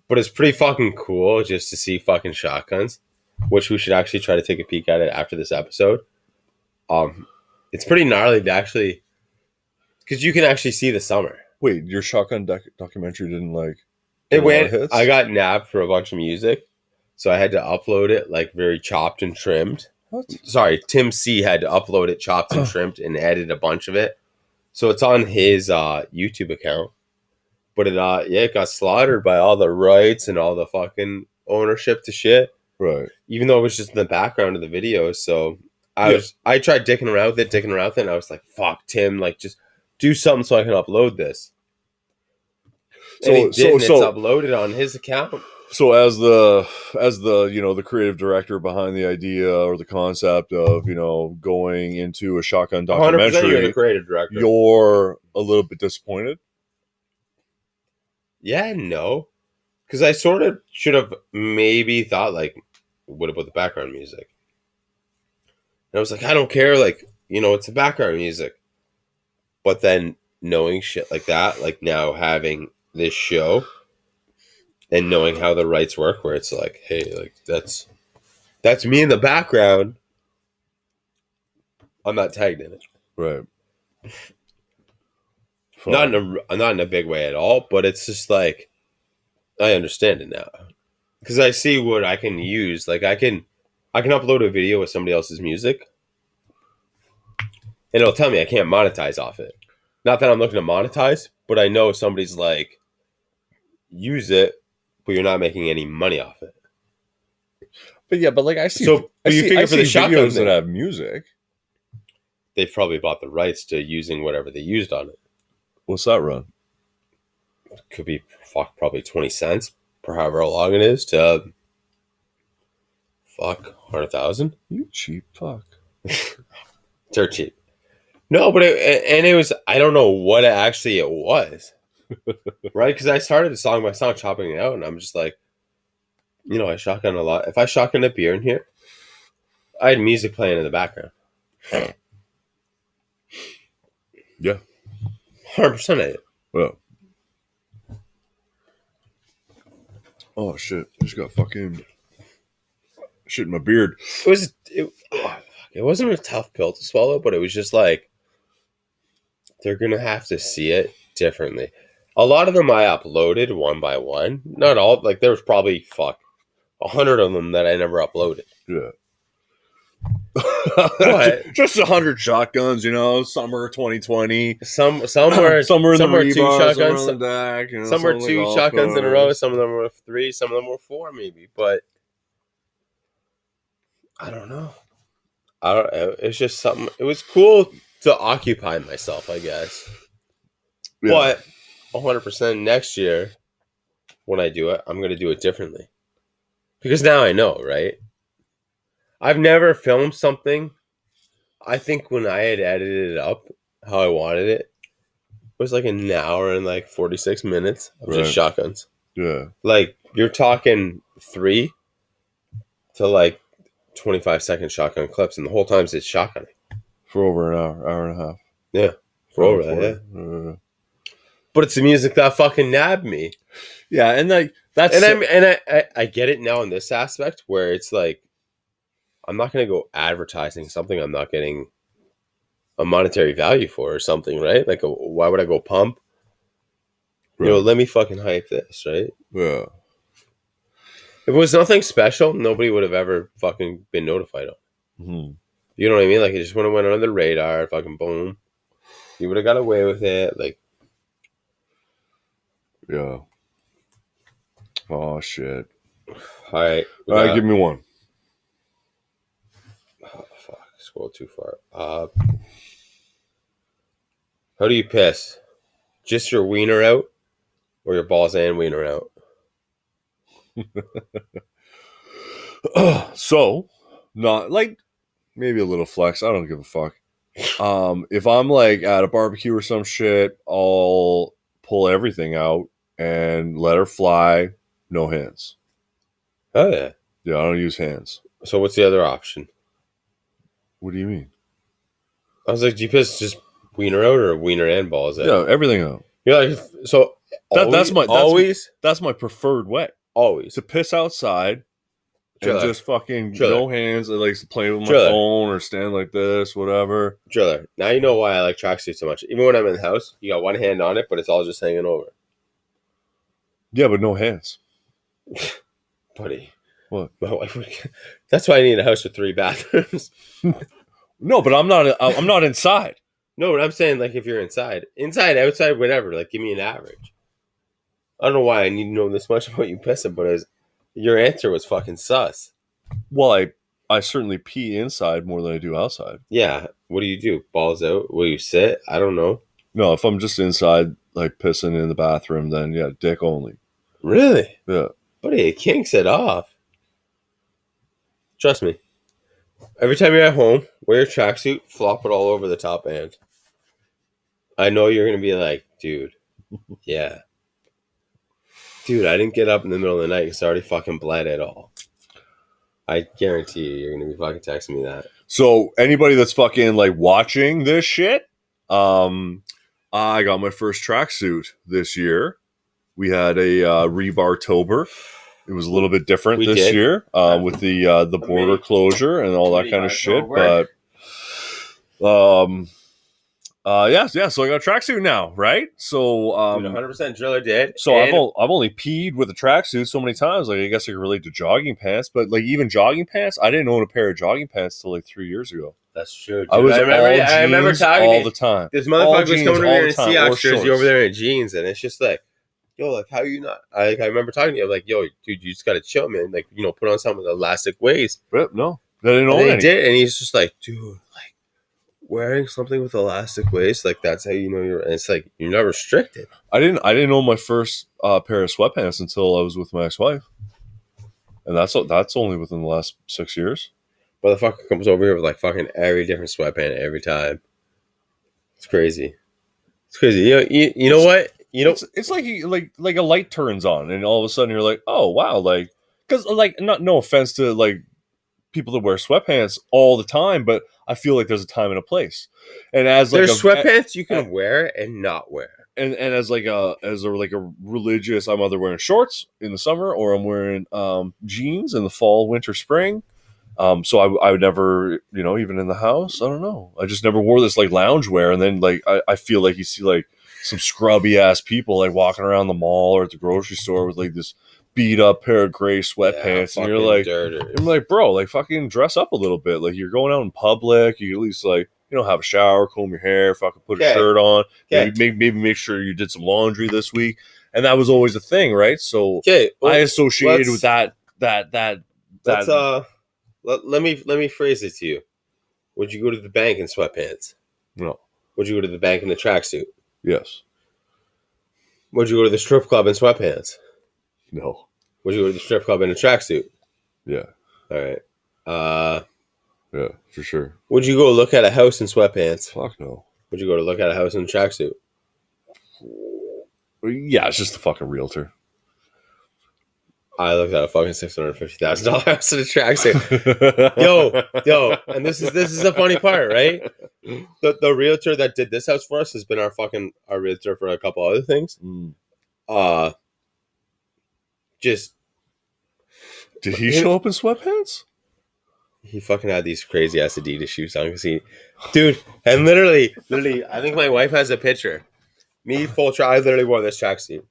But it's pretty fucking cool just to see fucking shotguns, which we should actually try to take a peek at it after this episode. It's pretty gnarly to actually, because you can actually see the summer. Wait, your shotgun documentary didn't like It get a lot of went. hits? I got nabbed for a bunch of music, so I had to upload it like very chopped and trimmed. What? Sorry, Tim C had to upload it chopped and trimmed and edit a bunch of it. So it's on his YouTube account. But it got slaughtered by all the rights and all the fucking ownership to shit. Right. Even though it was just in the background of the video. So I tried dicking around with it, and I was like, fuck, Tim, like just do something so I can upload this. And he didn't. It's uploaded on his account. So as the the creative director behind the idea or the concept of going into a shotgun 100% documentary, you're the creative director. you're a little bit disappointed. Yeah, no. Because I sort of should have maybe thought, like, what about the background music? And I was like, I don't care, like, it's the background music. But then knowing shit like that, like now having this show and knowing how the rights work, where it's like, hey, like, that's me in the background. I'm not tagged in it. Right. Not in a big way at all, but it's just like I understand it now because I see what I can use. Like I can upload a video with somebody else's music, and it'll tell me I can't monetize off it. Not that I'm looking to monetize, but I know somebody's like use it but you're not making any money off it. But yeah, but like I see, So, I but you see, figure I for the see shotgun videos thing. that have music. They've probably bought the rights to using whatever they used on it. What's that run? Could be probably 20 cents per however long it is to 100,000. You cheap fuck. Dirt cheap. No, but it was, I don't know what it was. Right? Because I started the song by chopping it out, and I'm just like, I shotgun a lot. If I shotgun a beer in here, I had music playing in the background. Yeah. 100% I did. Well. Oh shit! I just got fucking shit in my beard. It wasn't a tough pill to swallow, but it was just like, they're gonna have to see it differently. A lot of them I uploaded one by one. Not all. Like, there was probably 100 of them that I never uploaded. Yeah. What? Just 100 shotguns, summer 2020. Some were some were in some the were two rebar, shotguns. some were on the deck, Some were on the two golf shotguns in a course. row. Some of them were 3. Some of them were 4, maybe. But I don't know. It's just something. It was cool to occupy myself, I guess. Yeah. But 100% next year, when I do it, I'm going to do it differently. Because now I know, right? I've never filmed something. I think when I had edited it up how I wanted it, it was like an hour and like 46 minutes of just shotguns. Yeah. Like, you're talking 3 to like 25-second shotgun clips, and the whole time it's shotgunning. For over an hour and a half. Yeah. For over that, yeah. Yeah. But it's the music that fucking nabbed me. Yeah, and like that's I get it now in this aspect where it's like, I'm not going to go advertising something I'm not getting a monetary value for or something, right? Like, why would I go pump? Right. Let me fucking hype this, right? Yeah. If it was nothing special, nobody would have ever fucking been notified of. Mm-hmm. You know what I mean? Like, it just would have went under the radar, fucking boom. You would have got away with it. Like, yeah. Oh shit. all right. All right, give me one. Oh, fuck. Scroll too far. How do you piss? Just your wiener out? Or your balls and wiener out? So, not like maybe a little flex. I don't give a fuck. If I'm like at a barbecue or some shit, I'll pull everything out and let her fly. No hands. Oh, yeah. Yeah, I don't use hands. So what's the other option? What do you mean? I was like, do you piss just wiener out or wiener and balls out? Yeah, everything out. You're like, so That's always my preferred way. Always. To piss outside and Driller. just fucking Driller. no hands. I like playing with my Driller. phone or stand like this, whatever. Driller. Now you know why I like tracksuits so much. Even when I'm in the house, you got one hand on it, but it's all just hanging over. Yeah, but no hands. Buddy. What? My wife would... That's why I need a house with 3 bathrooms. No, but I'm not inside. No, but I'm saying, like, if you're inside, outside, whatever, like, give me an average. I don't know why I need to know this much about you pissing, but your answer was fucking sus. Well, I certainly pee inside more than I do outside. Yeah. What do you do? Balls out? Will you sit? I don't know. No, if I'm just inside, like pissing in the bathroom, then yeah, dick only. Really? Yeah. Buddy, it kinks it off. Trust me. Every time you're at home, wear your tracksuit, flop it all over the top band. I know you're going to be like, dude, yeah. Dude, I didn't get up in the middle of the night because I already fucking bled at all. I guarantee you're going to be fucking texting me that. So anybody that's fucking like watching this shit, I got my first tracksuit this year. We had a Rebar-tober. It was a little bit different this year with the border closure and all that kind of shit. But yeah. So I got a tracksuit now, right? So 100% Driller did. So I've only peed with a tracksuit so many times. Like I guess I could relate to jogging pants, but like even jogging pants, I didn't own a pair of jogging pants till like 3 years ago. That's true. Dude. I remember talking all the time. This motherfucker was coming over here in a Seahawks jersey over there in jeans, and it's just like, yo, like, how you not? I remember talking to you, I'm like, yo, dude, you just gotta chill, man. Like, you know, put on some with elastic waist. But no, I didn't And own then he any. did, and he's just like, dude, like, wearing something with elastic waist, like, that's how you know you're. And it's like you're not restricted. I didn't own my first pair of sweatpants until I was with my ex-wife, and that's only within the last 6 years. Motherfucker comes over here with like fucking every different sweatband every time. It's crazy. It's crazy. You know what? You know, It's like a light turns on, and all of a sudden you're like, oh wow, like because like no offense to like people that wear sweatpants all the time, but I feel like there's a time and a place, and as like there's sweatpants you can wear and not wear. and as a religious, I'm either wearing shorts in the summer or I'm wearing jeans in the fall, winter, spring. So I would never, even in the house, I don't know. I just never wore this like loungewear, and then like I feel like you see like some scrubby ass people like walking around the mall or at the grocery store with like this beat up pair of gray sweatpants, and you're like, I'm like, bro, like fucking dress up a little bit. Like you're going out in public, you at least like have a shower, comb your hair, fucking put a shirt on, maybe make sure you did some laundry this week, and that was always a thing, right? So I associated with that. Let me phrase it to you. Would you go to the bank in sweatpants? No. Would you go to the bank in a tracksuit? Yes. Would you go to the strip club in sweatpants? No. Would you go to the strip club in a tracksuit? Yeah. All right. Yeah, for sure. Would you go look at a house in sweatpants? Fuck no. Would you go to look at a house in a tracksuit? Yeah, it's just a fucking realtor. I looked at a fucking $650,000 house in a tracksuit. yo, and this is the funny part, right? The realtor that did this house for us has been our realtor for a couple other things. Just did he show up in sweatpants? He fucking had these crazy ass Adidas shoes on. Dude, and literally, I think my wife has a picture. Me full I literally wore this tracksuit,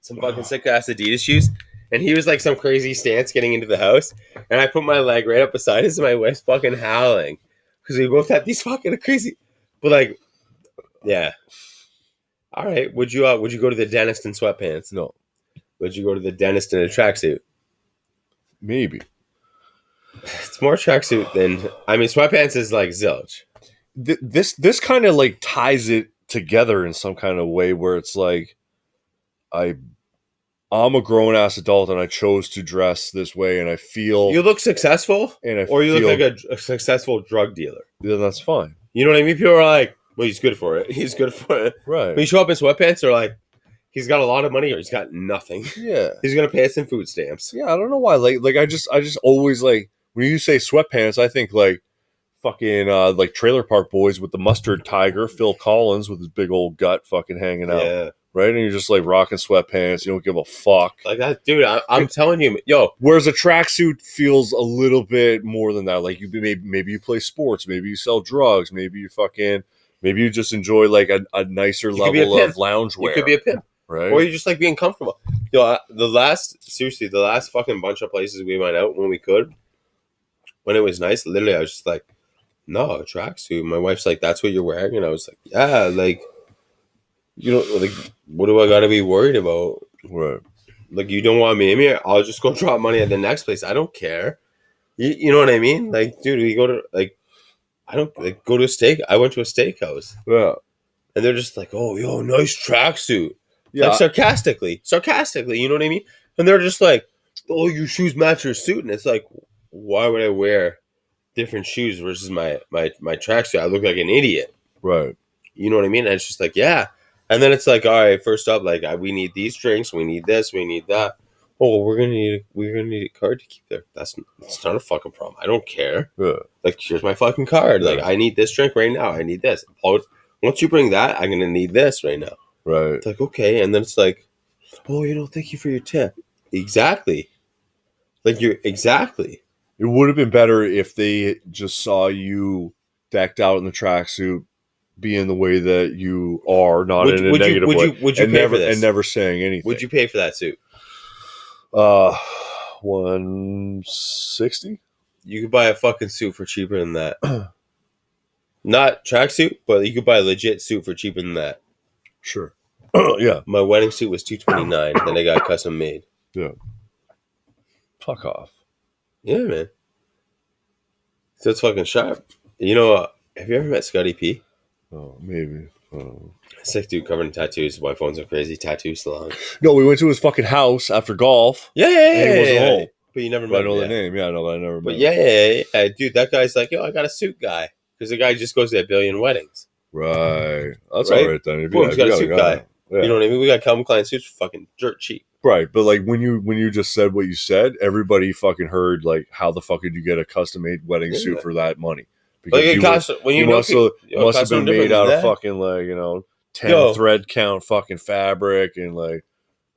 some fucking sick ass Adidas shoes. And he was like some crazy stance getting into the house. And I put my leg right up beside his, and my wife's fucking howling. Because we both had these fucking crazy. But like, yeah. All right. Would you go to the dentist in sweatpants? No. Would you go to the dentist in a tracksuit? Maybe. It's more tracksuit than... I mean, sweatpants is like zilch. This kind of like ties it together in some kind of way where it's like, I'm a grown-ass adult and I chose to dress this way, and I feel... You look successful, or you look like a successful drug dealer. Then that's fine. You know what I mean? People are like, well, he's good for it. He's good for it. Right. When you show up in sweatpants, they're like, he's got a lot of money or he's got nothing. Yeah. He's going to pay us in food stamps. Yeah, I don't know why. Like I just always like, when you say sweatpants, I think like fucking like Trailer Park Boys with the mustard tiger, Phil Collins with his big old gut fucking hanging out. Yeah. Right? And you're just like rocking sweatpants. You don't give a fuck. Like that, dude, I'm telling you, yo. Whereas a tracksuit feels a little bit more than that. Like maybe you play sports. Maybe you sell drugs. Maybe you just enjoy like a nicer level of loungewear. You could be a pimp. Right? Or you just like being comfortable. Yo, the last fucking bunch of places we went out when we could, when it was nice, literally I was just like, no, a tracksuit. My wife's like, that's what you're wearing? And I was like, yeah, like, you know, like, what do I got to be worried about? Right. Like, you don't want me in here? I'll just go drop money at the next place. I don't care. You know what I mean? Like, dude, we go to, like, I don't, like, go to a steak. I went to a steakhouse. Yeah. And they're just like, oh, yo, nice tracksuit. Yeah. Like, sarcastically, you know what I mean? And they're just like, oh, your shoes match your suit. And it's like, why would I wear different shoes versus my tracksuit? I look like an idiot. Right. You know what I mean? And it's just like, yeah. And then it's like, all right, first up, like, we need these drinks, we need this, we need that. Oh, we're gonna need a card to keep there. That's not a fucking problem. I don't care. Yeah. Like, here's my fucking card. Like, I need this drink right now. I need this. Once you bring that, I'm gonna need this right now. Right. It's like, okay, and then it's like, oh, thank you for your tip. Exactly. Like, exactly. It would have been better if they just saw you decked out in the tracksuit, being the way that you are, not in a negative way. Would you pay for this? And never saying anything. Would you pay for that suit? $160. You could buy a fucking suit for cheaper than that. Not tracksuit, but you could buy a legit suit for cheaper than that. Sure. Yeah. My wedding suit was $229. Then I got custom made. Fuck off. Yeah, man. So it's fucking sharp. You know, have you ever met Scotty P? Oh, maybe. Sick dude covered in tattoos. His wife owns a crazy tattoo salon. No, we went to his fucking house after golf. Yeah, And he wasn't home. But you never But I met know him. the name. Yeah, I know. I never. But met yeah, him. dude, that guy's like, yo, I got a suit guy. Because the guy just goes to a billion weddings. Right. That's Right? all right then. If Boom, he's got a suit guy. Yeah. You know what I mean? We got Calvin Klein suits for fucking dirt cheap. Right, but like when you just said what you said, everybody fucking heard like how the fuck did you get a custom made wedding suit for that money? Like it you costs when you know must have been made out of fucking like 10 thread count fucking fabric and like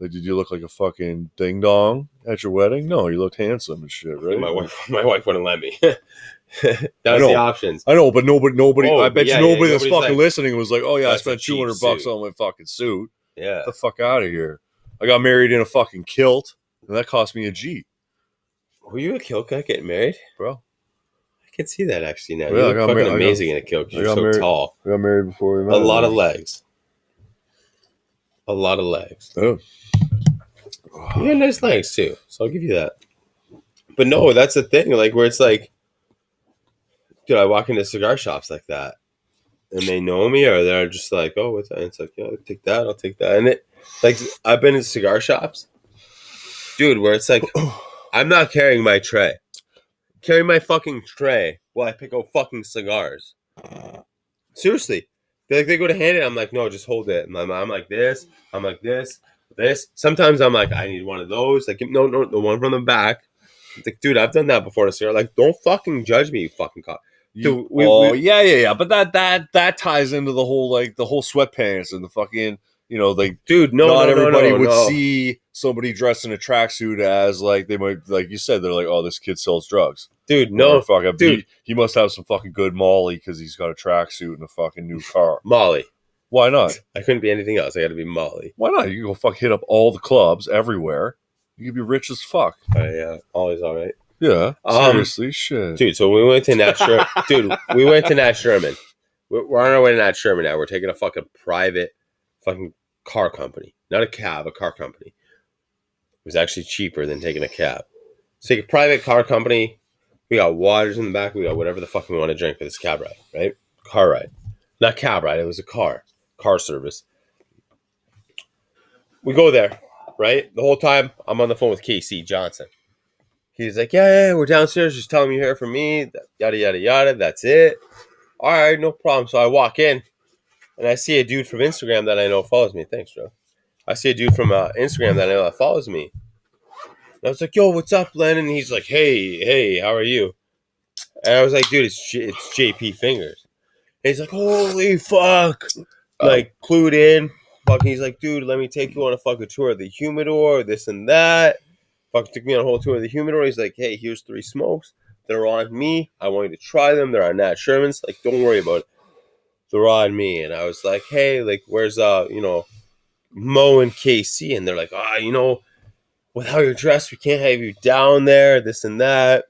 did you look like a fucking ding dong at your wedding? No, you looked handsome and shit, right? My wife wouldn't let me. That was the options. I know, but nobody. Oh, I bet yeah, you nobody that's nobody's fucking like, listening was like, "Oh yeah, I that's a spent cheap $200 suit. on my fucking suit." Yeah. Get the fuck out of here! I got married in a fucking kilt, and that cost me a G, Were you a kilt guy getting married? bro. I can see that actually now. Yeah, You I look got fucking married- amazing in a kilt because I you're got so married- tall. I got married before we met. A lot of legs. A lot of legs. Oh. You got nice legs too, so I'll give you that. But no, that's the thing. Like where it's like, dude, I walk into cigar shops like that, and they know me, or they're just like, "Oh, what's that?" And it's like, "Yeah, I'll take that. I'll take that." And it, like, I've been in cigar shops, dude, where it's like, I'm not carrying my tray. Carry my fucking tray while I pick out fucking cigars. Seriously. They go to hand it. I'm like, no, just hold it. And I'm like this. I'm like this. Sometimes I'm like, I need one of those. Like, no, the one from the back. It's like, dude, I've done that before in a cigar. Like, don't fucking judge me, you fucking cop. Dude, Yeah. But that ties into the whole sweatpants and the fucking dude, not everybody would see somebody dressed in a tracksuit as like they might, like you said, they're like, oh, this kid sells drugs. Dude, no, or fucking dude, he must have some fucking good Molly because he's got a tracksuit and a fucking new car. Molly. Why not? I couldn't be anything else. I got to be Molly. Why not? You can go fuck hit up all the clubs everywhere. You can be rich as fuck. Yeah, always all right. Yeah, seriously, shit, dude. So we went to Nat Sherman. Dude, we went to Nat Sherman. We're on our way to Nat Sherman now. We're taking a fucking private fucking car company, not a cab, a car company. It was actually cheaper than taking a cab. So take a private car company. We got waters in the back. We got whatever the fuck we want to drink for this cab ride, right? Car ride, not cab ride. It was a car service. We go there, right? The whole time I'm on the phone with KC Johnson. He's like, yeah, we're downstairs. Just telling you here from me. Yada, yada, yada. That's it. All right, no problem. So I walk in, and I see a dude from Instagram that I know follows me. Thanks, Joe. I see a dude from Instagram that I know that follows me. And I was like, yo, what's up, Len? And he's like, hey, how are you? And I was like, dude, it's JP Fingers. And he's like, holy fuck. Like, clued in. Fucking, he's like, dude, let me take you on a fucking tour of the humidor, this and that. Fucking took me on a whole tour of the humidor. He's like, hey, here's 3 smokes. They're on me. I want you to try them. They're on Nat Sherman's. Like, don't worry about it. They're on me. And I was like, hey, like, where's, Mo and KC? And they're like, with how you're dressed, we can't have you down there, this and that.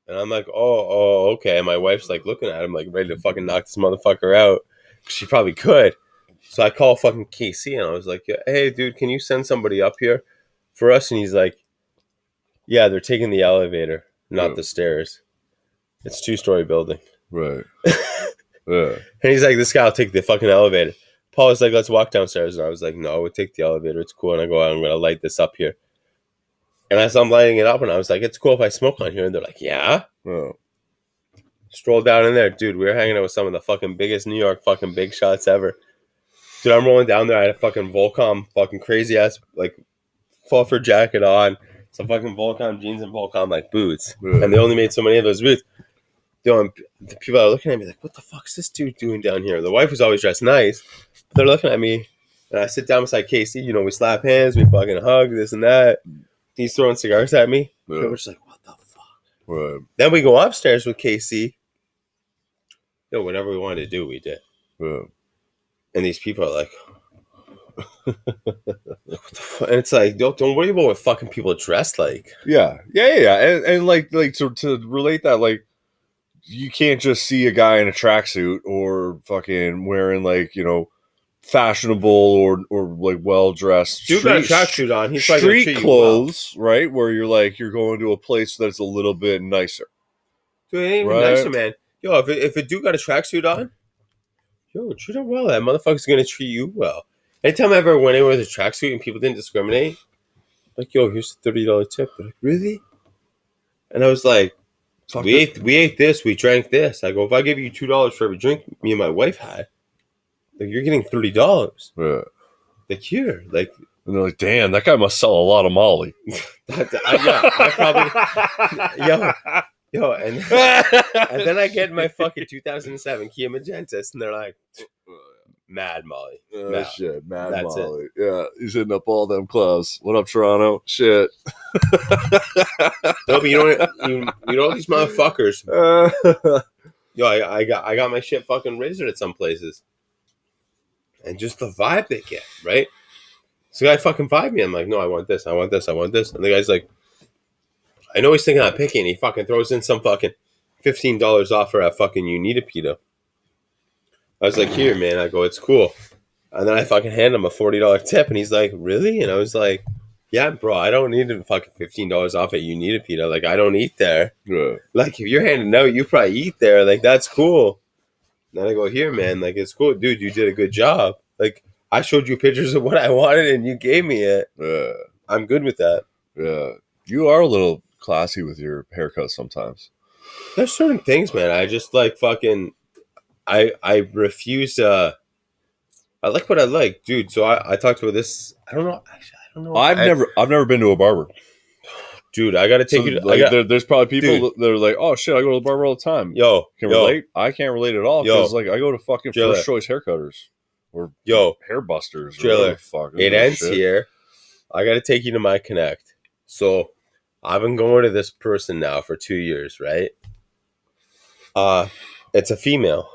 And I'm like, oh, okay. And my wife's like looking at him, like ready to fucking knock this motherfucker out. She probably could. So I call fucking KC and I was like, hey, dude, can you send somebody up here for us? And he's like, yeah, they're taking the elevator, not the stairs. It's a 2-story building. Right. Yeah. And he's like, this guy will take the fucking elevator. Paul was like, let's walk downstairs. And I was like, no, we'll take the elevator. It's cool. And I go out, I'm going to light this up here. And as I'm lighting it up, and I was like, it's cool if I smoke on here. And they're like, yeah. Oh. Stroll down in there. Dude, we were hanging out with some of the fucking biggest New York fucking big shots ever. Dude, I'm rolling down there. I had a fucking Volcom, fucking crazy ass, like, fluffer jacket on. Some fucking Volcom jeans and Volcom, like, boots. Yeah. And they only made so many of those boots. Dude, the people are looking at me like, what the fuck's this dude doing down here? The wife was always dressed nice. But they're looking at me. And I sit down beside Casey. We slap hands. We fucking hug, this and that. He's throwing cigars at me. Yeah. People are just like, what the fuck? Right. Then we go upstairs with Casey. Whatever we wanted to do, we did. Yeah. And these people are like, what the fuck? And it's like, don't worry about what fucking people dress like. Yeah. And like to relate that, like, you can't just see a guy in a tracksuit or fucking wearing like, fashionable or like well dressed Dude got a tracksuit on. He's probably gonna street treat you well. clothes, right? Where you're going to a place that's a little bit nicer. Dude, it ain't even Right. nicer, man. Yo, if a dude got a tracksuit on, yo, treat him well. That motherfucker's gonna treat you well. Anytime I ever went in with a tracksuit and people didn't discriminate, like, yo, here's a $30 tip. They're like, really? And I was like, Fuck we it. ate this, we drank this. I go, if I give you $2 for every drink me and my wife had, like, you're getting $30. Yeah. Like, here, like, And they're like, damn, that guy must sell a lot of Molly. I probably, yo, and then I get my fucking 2007 Kia Magentas, and they're like, Mad Molly. Oh, Mad. shit, Mad That's Molly. Yeah, he's hitting up all them clubs. What up, Toronto? Shit. No, but you know these motherfuckers. Yo, I got my shit fucking razored at some places, and just the vibe they get, right? So the guy fucking vibed me. I'm like, no, I want this, I want this, I want this, and the guy's like, I know he's thinking I'm picky, and he fucking throws in some fucking $15 offer at fucking You Need a Pita. I was like, here, man. I go, it's cool. And then I fucking hand him a $40 tip, and he's like, really? And I was like, yeah, bro, I don't need a fucking $15 off at You Need a Pita. Like, I don't eat there. Yeah. Like, if you're handing out, you probably eat there. Like, that's cool. And then I go, here, man. Like, it's cool. Dude, you did a good job. Like, I showed you pictures of what I wanted, and you gave me it. Yeah. I'm good with that. Yeah. You are a little classy with your haircut sometimes. There's certain things, man. I just, like, fucking... I refuse to... I like what I like, dude. So I talked about this. I don't know. Actually, I don't know. I've never been to a barber. Dude, I gotta take So, you. like, there's probably people Dude. that are like, oh shit, I go to the barber all the time. Yo, Can yo, relate? I can't relate at all Yo. because like I go to fucking Driller. first choice haircutters or yo. hair busters. Or Driller. whatever the fuck. It ends here. I gotta take you to my connect. So I've been going to this person now for 2 years, right? It's a female.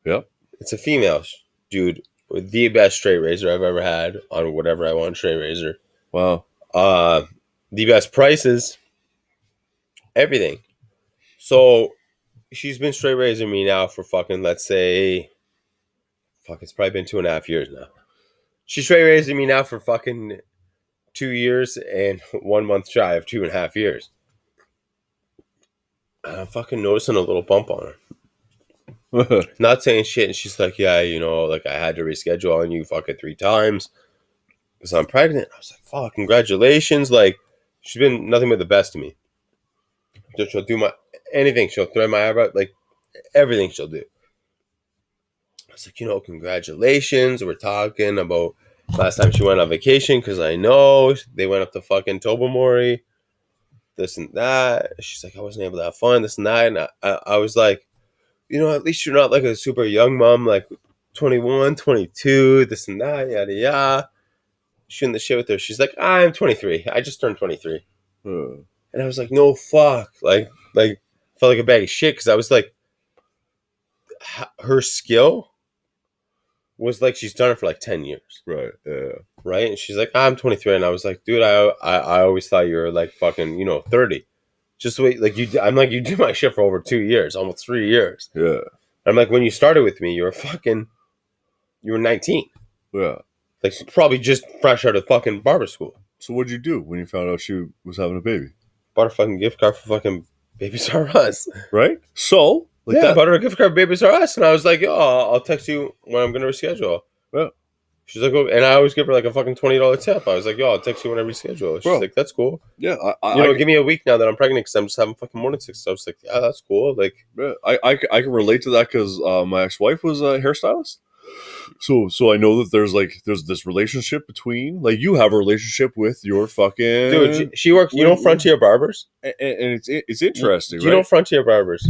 Yep. It's a female, dude, with the best straight razor I've ever had on whatever I want straight razor. Wow. The best prices, everything. So she's been straight raising me now for fucking, let's say, it's probably been 2.5 years now. She's straight raising me now for fucking 2 years and 1 month shy of 2.5 years. I'm fucking noticing a little bump on her. Not saying shit, and she's like, yeah, you know, like I had to reschedule on you fucking 3 times because I'm pregnant. I was like, fuck, congratulations. Like, she's been nothing but the best to me. She'll do anything. She'll thread my eyebrow, like everything she'll do. I was like, you know, congratulations. We're talking about last time she went on vacation because I know they went up to fucking Tobermory, this and that. She's like, I wasn't able to have fun, this and that. And I was like, you know, at least you're not like a super young mom, like 21, 22, this and that, yada, yada. Shooting the shit with her. She's like, I'm 23. I just turned 23. And I was like, no, fuck. Like, felt like a bag of shit because I was like, her skill was like she's done it for like 10 years. Right. Yeah. Right? And she's like, I'm 23. And I was like, dude, I always thought you were like fucking, 30. Just the way, like, I'm like, you do my shit for over 2 years, almost 3 years. Yeah. I'm like, when you started with me, you were 19. Yeah. Like, probably just fresh out of fucking barber school. So what'd you do when you found out she was having a baby? Bought a fucking gift card for fucking Babies R Us. Right? So like I bought her a gift card for Babies R Us, and I was like, yo, I'll text you when I'm going to reschedule. Yeah. She's like, oh, and I always give her like a fucking $20 tip. I was like, yo, I'll text you when I reschedule. She's Bro. like, that's cool. Yeah. Give me a week now that I'm pregnant because I'm just having fucking morning sickness. I was like, yeah, that's cool. Like, I can relate to that because my ex-wife was a hairstylist. So I know that there's this relationship between, like, you have a relationship with your fucking dude, she works, Frontier Barbers? and it's interesting, Do you know Frontier Barbers?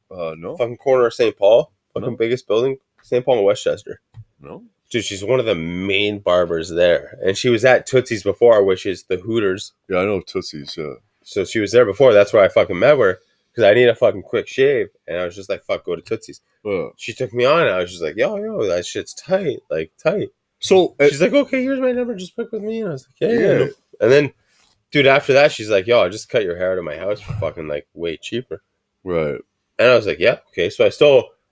No. Fucking corner of St. Paul. Fucking No. biggest building. St. Paul and Westchester. No. Dude, she's one of the main barbers there. And she was at Tootsie's before, which is the Hooters. Yeah, I know Tootsie's. So she was there before. That's where I fucking met her. Because I need a fucking quick shave. And I was just like, fuck, go to Tootsie's. She took me on. And I was just like, yo, that shit's tight. Like, tight. So She's like, okay, here's my number. Just pick with me. And I was like, yeah. Yeah. And then, dude, after that, she's like, yo, I'll just cut your hair out of my house for fucking, like, way cheaper. right. And I was like, yeah, okay. So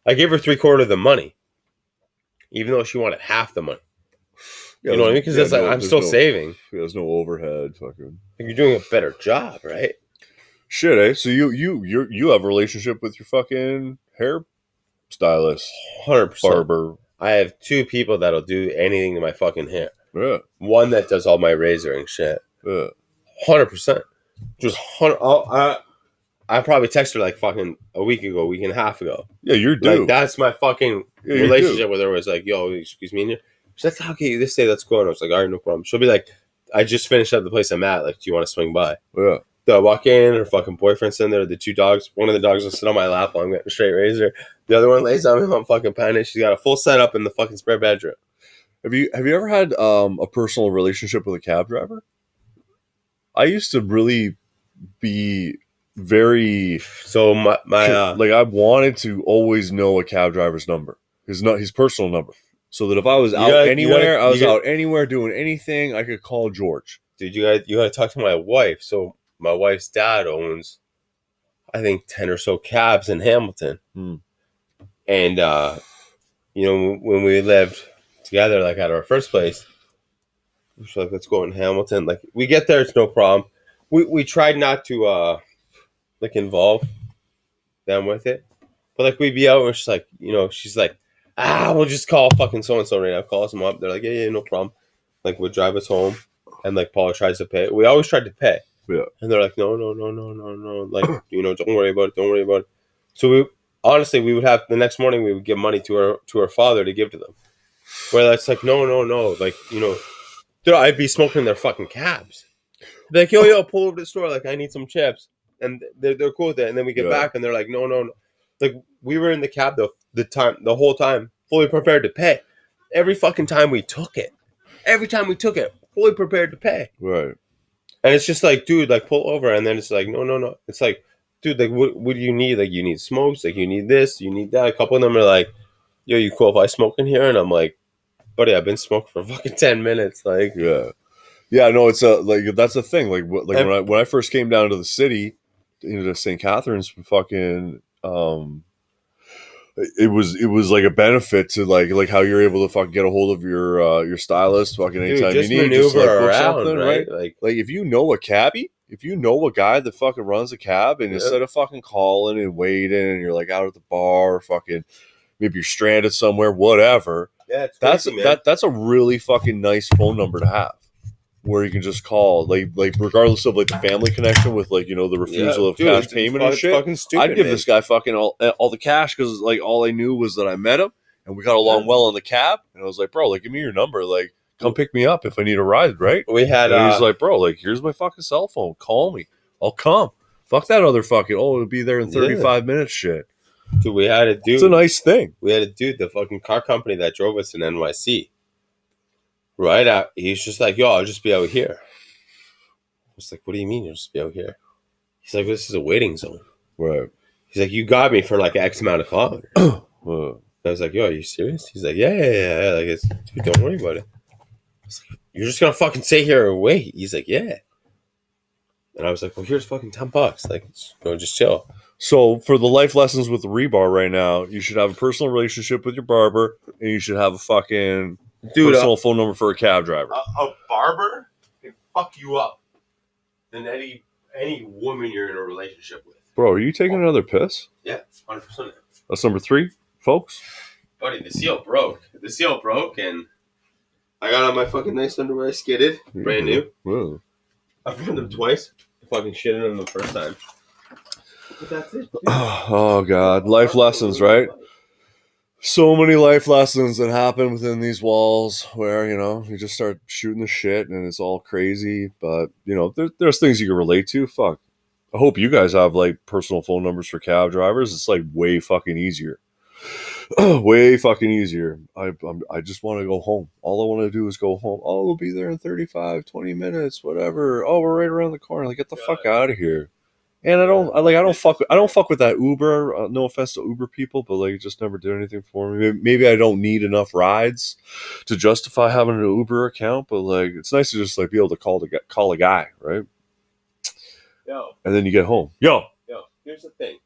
I gave her 3/4 of the money. even though she wanted half the money. Yeah, You know what I mean? Because it's like I'm still saving. There's no overhead. Fucking Like, you're doing a better job, right? shit, eh? So you have a relationship with your fucking hair stylist, 100%. barber. I have 2 people that'll do anything to my fucking hair. Yeah, One that does all my razoring shit. yeah. 100%. Just 100. I probably texted her like fucking a week and a half ago. Yeah, you're due. Like, that's my fucking Yeah, you relationship do. with her. Was like, yo, excuse me in here. She's like, okay, this day, let's go. And I was like, all right, no problem. She'll be like, I just finished up the place I'm at. Like, do you want to swing by? Yeah. So I walk in, her fucking boyfriend's in there, the 2 dogs. One of the dogs will sit on my lap while I'm getting a straight razor. The other one lays on me while I'm fucking panning. She's got a full setup in the fucking spare bedroom. Have you ever had a personal relationship with a cab driver? I used to really be very So my like I wanted to always know a cab driver's number, his personal number, so that if I was out anywhere, I was out anywhere doing anything, I could call George. dude, you gotta talk to my wife. So my wife's dad owns, I think, 10 or so cabs in Hamilton. And you know, when we lived together, like at our first place, we were like, let's go in Hamilton. Like, we get there, it's no problem. We tried not to like involve them with it, but like we'd be out and she's like, you know, she's like, we'll just call fucking so and so right now. Call them up. They're like, yeah, no problem. Like, we'll drive us home, and like Paula tries to pay. We always tried to pay. Yeah. And they're like, no. Like, you know, don't worry about it. So we would have the next morning, we would give money to her father to give to them. Where that's like, no. Like, you know, dude, I'd be smoking their fucking cabs. Be like, yo, pull over to the store. Like, I need some chips. And they're cool with it. And then we get back and they're like, no. Like, we were in the cab the whole time, fully prepared to pay. Every fucking time we took it. Fully prepared to pay. Right. And it's just like, dude, like, pull over. And then it's like, no. It's like, dude, like, what do you need? Like, you need smokes. Like, you need this. You need that. A couple of them are like, yo, you cool if I smoke in here? And I'm like, buddy, I've been smoking for fucking 10 minutes. Like, yeah. No, it's like that's the thing. Like when I first came down to the city, into St. Catharines, fucking it was like a benefit to like how you're able to fucking get a hold of your stylist fucking anytime just you need, maneuver just like book around, something, right? Like if you know a cabbie, if you know a guy that fucking runs a cab, and instead of fucking calling and waiting, and you're like out at the bar, fucking maybe you're stranded somewhere, whatever. Yeah, it's crazy, man. That's a really fucking nice phone number to have, where you can just call, like regardless of like the family connection with, like, you know, the refusal of cash payment and shit. Fucking stupid, I'd give this guy fucking all the cash, because like all I knew was that I met him and we got along well in the cab, and I was like, bro, like, give me your number, like, come pick me up if I need a ride, right? We had and he's like, bro, like, here's my fucking cell phone, call me, I'll come. Fuck that other fucking, it'll be there in 35 minutes shit. Dude, we had a dude. It's a nice thing. We had a dude, the fucking car company that drove us in NYC. Right out, he's just like, yo, I'll just be out here. I was like, what do you mean you'll just be out here? He's like, this is a waiting zone. Right. He's like, you got me for like X amount of kilometers. I was like, yo, are you serious? He's like, yeah. Like, dude, don't worry about it. I was like, you're just gonna fucking sit here and wait? He's like, yeah. And I was like, well, here's fucking $10. Like, go just chill. So for the life lessons with the rebar right now, you should have a personal relationship with your barber, and you should have a fucking personal phone number for a cab driver. A barber can fuck you up than any woman you're in a relationship with. Bro, are you taking another piss? Yeah, 100%. That's number 3, folks. Buddy, the seal broke. And I got on my fucking nice underwear, skidded, brand new. Wow. I've worn them twice. I fucking shitted on them the first time. But that's it. Oh, God. Life lessons, right? So many life lessons that happen within these walls where, you know, you just start shooting the shit and it's all crazy. But, you know, there's things you can relate to. Fuck. I hope you guys have, like, personal phone numbers for cab drivers. It's, like, way fucking easier. Way fucking easier. I just want to go home. All I want to do is go home. Oh, we'll be there in 35, 20 minutes, whatever. Oh, we're right around the corner. Like, get the fuck out of here. And I don't fuck with that Uber. No offense to Uber people, but like, it just never did anything for me. Maybe I don't need enough rides to justify having an Uber account, but like, it's nice to just like be able to call a guy, right? And then you get home. Yo, here's the thing.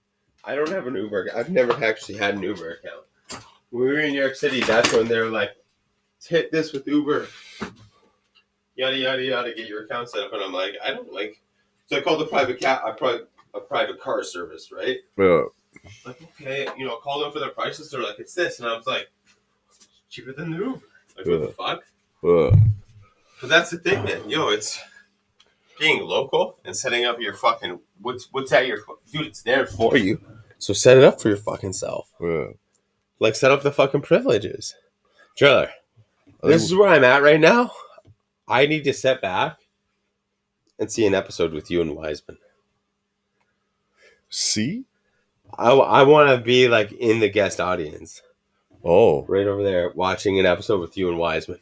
I don't have an Uber. I've never actually had an Uber account. when we were in New York City, that's when they were like, hit this with Uber. Yada, yada, yada, get your account set up. And I'm like, I don't like. So I called a private car service, right? Yeah. Like, okay, call them for their prices. They're like, it's this. And I was like, cheaper than the Uber. Like, what the fuck? But that's the thing, man. It's being local and setting up your fucking what's at your dude. It's there for you. So set it up for your fucking self. Yeah. Like set up the fucking privileges. Driller, this is where I'm at right now. I need to step back and see an episode with you and Wiseman. See? I want to be like in the guest audience. Oh, right over there, watching an episode with you and Wiseman.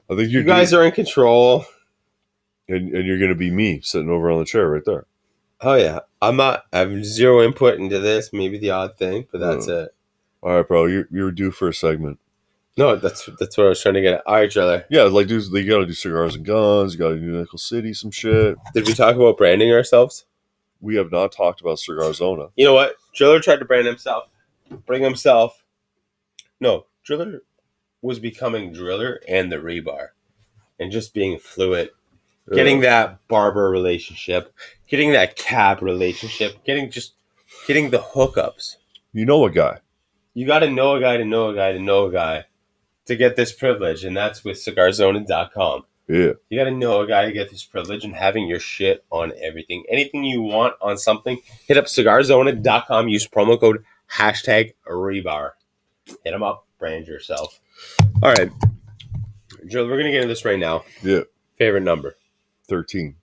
I think you guys are in control. And you're going to be me sitting over on the chair right there. Oh, yeah. I have zero input into this. Maybe the odd thing, but that's it. All right, bro. You're due for a segment. No, that's what I was trying to get at. All right, Trailer. Yeah, like, you got to do Cigars and Guns. You got to do Nickel City, some shit. Did we talk about branding ourselves? We have not talked about Cigarzona. You know what? Driller tried to brand himself. Bring himself. No, Driller was becoming Driller and the Rebar. And just being fluent. Getting that barber relationship, getting that cab relationship, getting the hookups. You know a guy. You got to know a guy to know a guy to know a guy to get this privilege, and that's with Cigarzona.com. Yeah. You got to know a guy to get this privilege and having your shit on everything. Anything you want on something, hit up Cigarzona.com. Use promo code #Rebar. Hit them up. Brand yourself. All right. Joe, we're going to get into this right now. Yeah. Favorite number? 13.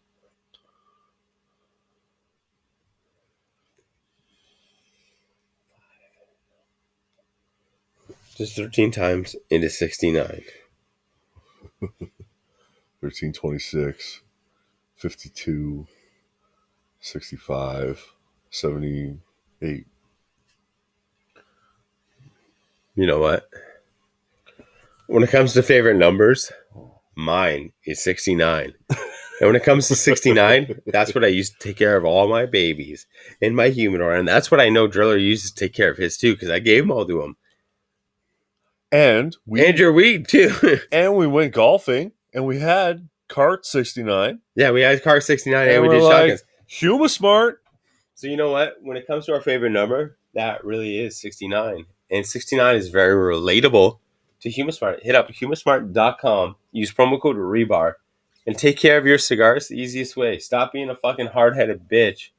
Just 13 times into 69. 13, 26, 52, 65, 78. You know what? When it comes to favorite numbers, mine is 69. And when it comes to 69, that's what I use to take care of all my babies in my humidor. And that's what I know Driller uses to take care of his too, because I gave them all to him. And your weed too. And we went golfing and we had Cart 69. Yeah, we had Cart 69 and we we're did like, shotguns. HumaSmart. So you know what? When it comes to our favorite number, that really is 69. And 69 is very relatable to HumaSmart. Hit up HumaSmart.com. Use promo code REBAR. And take care of your cigars the easiest way. Stop being a fucking hard-headed bitch.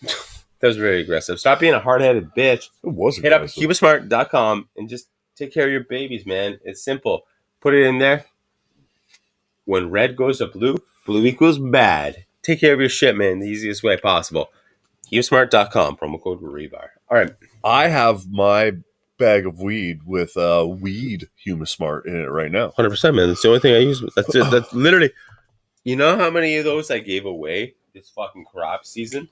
That was very aggressive. Stop being a hard-headed bitch. It was Hit up aggressive. HumaSmart.com and just take care of your babies, man. It's simple. Put it in there. When red goes to blue, blue equals bad. Take care of your shit, man, the easiest way possible. HumaSmart.com. Promo code REBAR. All right. I have my bag of weed with weed HumaSmart in it right now. 100%, man. That's the only thing I use. That's it. That's literally... You know how many of those I gave away this fucking crop season?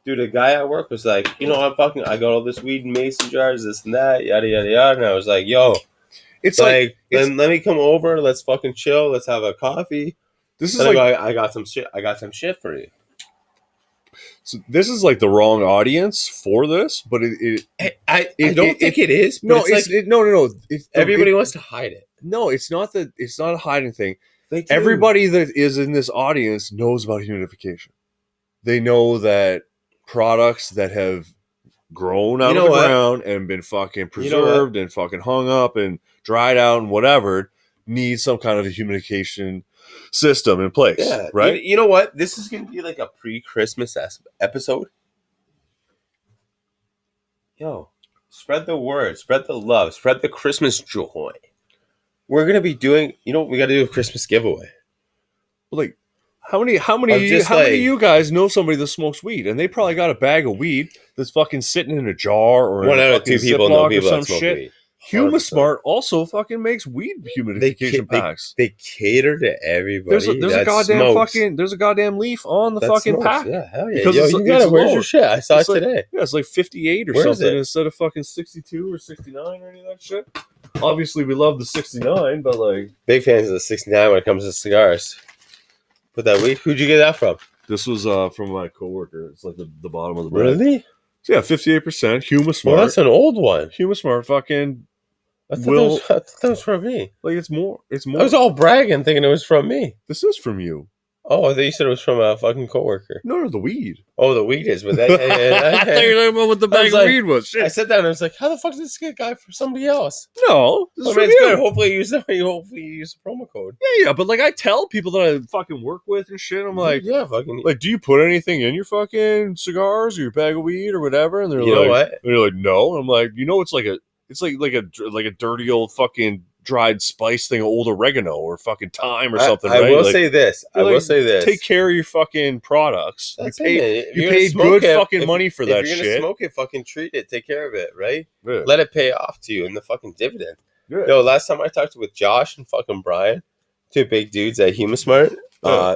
Dude, a guy at work was like, I got all this weed in mason jars, this and that, yada, yada, yada. And I was like, yo, It's let me come over. Let's fucking chill. Let's have a coffee. This is And like I got some shit. I got some shit for you. so this is like the wrong audience for this, but I don't think it is. No, But no. everybody wants to hide it. No, it's not that. It's not a hiding thing. They do. Everybody that is in this audience knows about humidification. They know that products that have grown out of the ground and been fucking preserved and fucking hung up and dried out and whatever need some kind of a humidification system in place. Yeah, right? You know what? This is going to be like a pre-Christmas episode. Yo, spread the word, spread the love, spread the Christmas joy. We're going to be doing, we got to do a Christmas giveaway. Like, how many of you guys know somebody that smokes weed and they probably got a bag of weed that's fucking sitting in a jar or One in a out of two fucking people know Ziploc people or that some smoke shit. weed. HumaSmart also fucking makes weed humidification packs. They cater to everybody. There's a goddamn leaf on the fucking smokes. pack. Yeah, hell yeah. Because where's your shit? I saw it today. Yeah, it's like 58 or Where is something it? instead of fucking 62 or 69 or any of that shit. Obviously, we love the 69, but like... Big fans of the 69 when it comes to cigars. Put that weed. Who'd you get that from? This was from my coworker. It's like the bottom of the bag. Really? Yeah, 58%. Humasmart. Well, that's an old one. Humasmart fucking I thought, Will- that was from me. like it's more. It's I more. was all bragging, thinking it was from me. This is from you. Oh, I thought you said it was from a fucking coworker. No, the weed. Oh, the weed is, but that. I thought you were talking about what the I was bag of like- weed was. I Shit. sat down and I was like, "How the fuck did this get guy from somebody else?" No, this is I from mean, it's you. good. Hopefully, you use the promo code. Yeah, but like I tell people that I fucking work with and shit, I'm like, yeah, fucking. do you put anything in your fucking cigars or your bag of weed or whatever? And they're You like, know what? and they're like, no. And I'm like, it's like a dirty old fucking dried spice thing, old oregano or fucking thyme or something. I right? will Like, say this. I you're will like, say this. take care of your fucking products. That's you paid, it. If you you're gonna paid smoke good it, fucking if- money for if that you're gonna shit. smoke it, fucking treat it. Take care of it, right? Yeah. Let it pay off to you in the fucking dividend. Yeah. Yo, last time I talked with Josh and fucking Brian, two big dudes at Humasmart,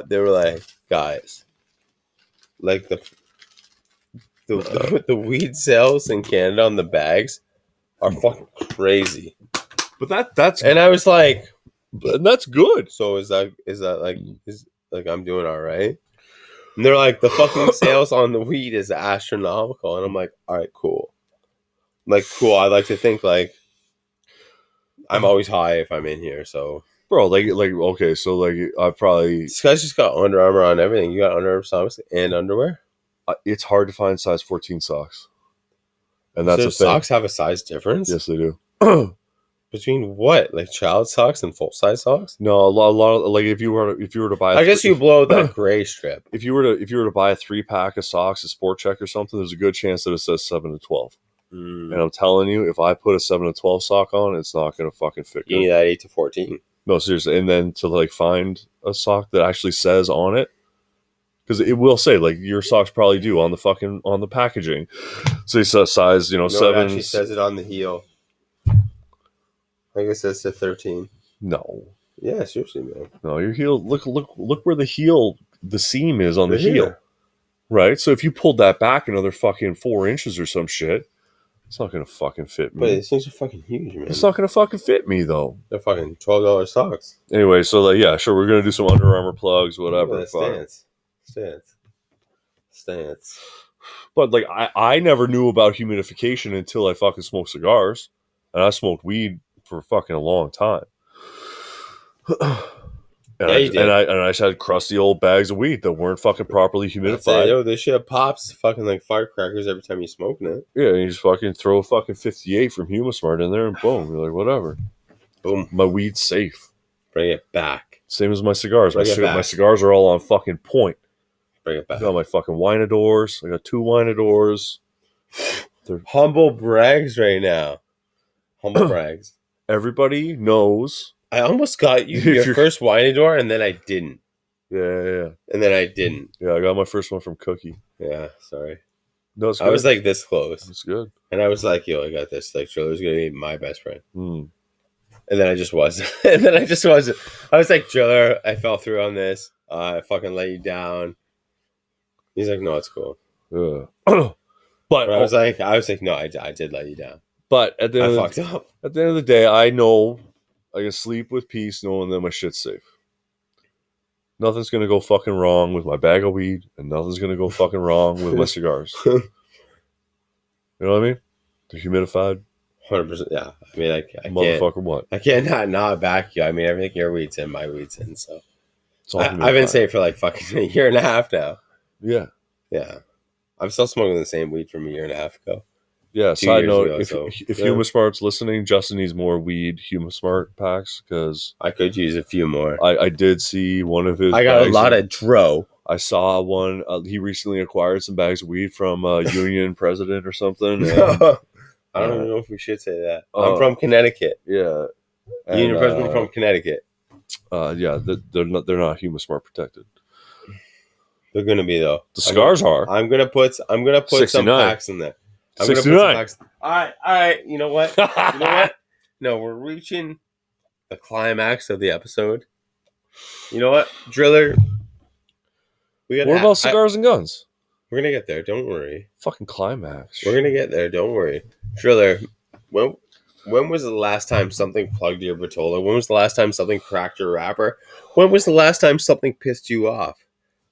they were like, guys, like the weed sales in Canada on the bags are fucking crazy. But that's And I was like, that's good. so is that like I'm doing all right? And they're like, the fucking sales on the weed is astronomical, and I'm like, all right, cool. Like, cool. I like to think like I'm always high if I'm in here. So Bro, like okay, so like I probably this guy's just got Under Armour on everything. You got Under Armour socks and underwear. it's hard to find size 14 socks. And that's So the thing. socks have a size difference Yes, they do. between what, like child socks and full size socks. No, a lot of, like if you were to buy I guess you blow that gray strip. if you were to buy a 3-pack of socks at Sport Check or something, there's a good chance that it says 7 to 12. And I'm telling you, if I put a 7 to 12 sock on, it's not going to fucking fit You need good. that 8 to 14. No, seriously. And then to like find a sock that actually says on it, because it will say like your socks probably do on the packaging. So it says size, No, it 7. actually says it on the heel. I think it says to 13. No, Yeah, seriously, man. no, your heel. Look where the seam is on the Right heel. here. Right. So if you pulled that back another fucking 4 inches or some shit, it's not gonna fucking fit But me. these things are fucking huge, man. It's not gonna fucking fit me though. They're fucking $12 socks. Anyway, so like, yeah, sure, we're gonna do some Under Armour plugs, whatever. Look at Fine. that stance. But like, I never knew about humidification until I fucking smoked cigars, and I smoked weed for fucking a long time. And Yeah, I you did. I just had crusty old bags of weed that weren't fucking properly That's it. humidified. Yo, this shit pops fucking like firecrackers every time you smoking it. Yeah, and you just fucking throw a fucking 58 from Humasmart in there, and boom, you're like, whatever. Boom. My weed's safe. Bring it back. Same as my cigars. Bring it My back. cigars are all on fucking point. Bring it I back. got my fucking Winadors. I got 2 Winadors. Humble brags right now. Humble brags. Everybody knows. I almost got you If your you're- first Winador, and then I didn't. Yeah. Yeah, I got my first one from Cookie. sorry. No, it's good. I was like this close. It's good. And I was like, yo, I got this. Like, Driller's going to be my best friend. Mm. And then I just wasn't. I was like, Driller, I fell through on this. I fucking let you down. He's like, no, it's cool. Yeah. But but I was like, no, I did let you down. at the I end fucked up. at the end of the day, I know I can sleep with peace knowing that my shit's safe. Nothing's gonna go fucking wrong with my bag of weed, and nothing's gonna go fucking wrong with my cigars. You know what I mean? They're humidified, 100%. Yeah. I mean, I can't. motherfucker. What? I can't not back you. I mean, everything your weed's in, my weed's in. So It's all I've been humidified. saying for like fucking a year and a half now. Yeah, Yeah. I'm still smoking the same weed from a year and a half ago. yeah. 2 Side years note: ago, if so, if yeah. Humasmart's listening, Justin needs more weed Humasmart packs because I could use a few more. I did see one of his. I got a bags lot of Dro. I saw one. He recently acquired some bags of weed from a union president or something. And, I don't even know if we should say that. Uh, I'm from Connecticut. yeah, and, Union president from Connecticut. yeah, they're not Humasmart protected. They're gonna be though. The cigars are. I'm gonna put some 69. packs in there. I'm gonna put 69. some packs. All right. You know what? You know what? No, we're reaching the climax of the episode. You know what, Driller? What about cigars and guns? We're gonna get there. Don't worry. Fucking climax. We're gonna get there. Don't worry, Driller. When was the last time something plugged your Vitola? When was the last time something cracked your wrapper? When was the last time something pissed you off?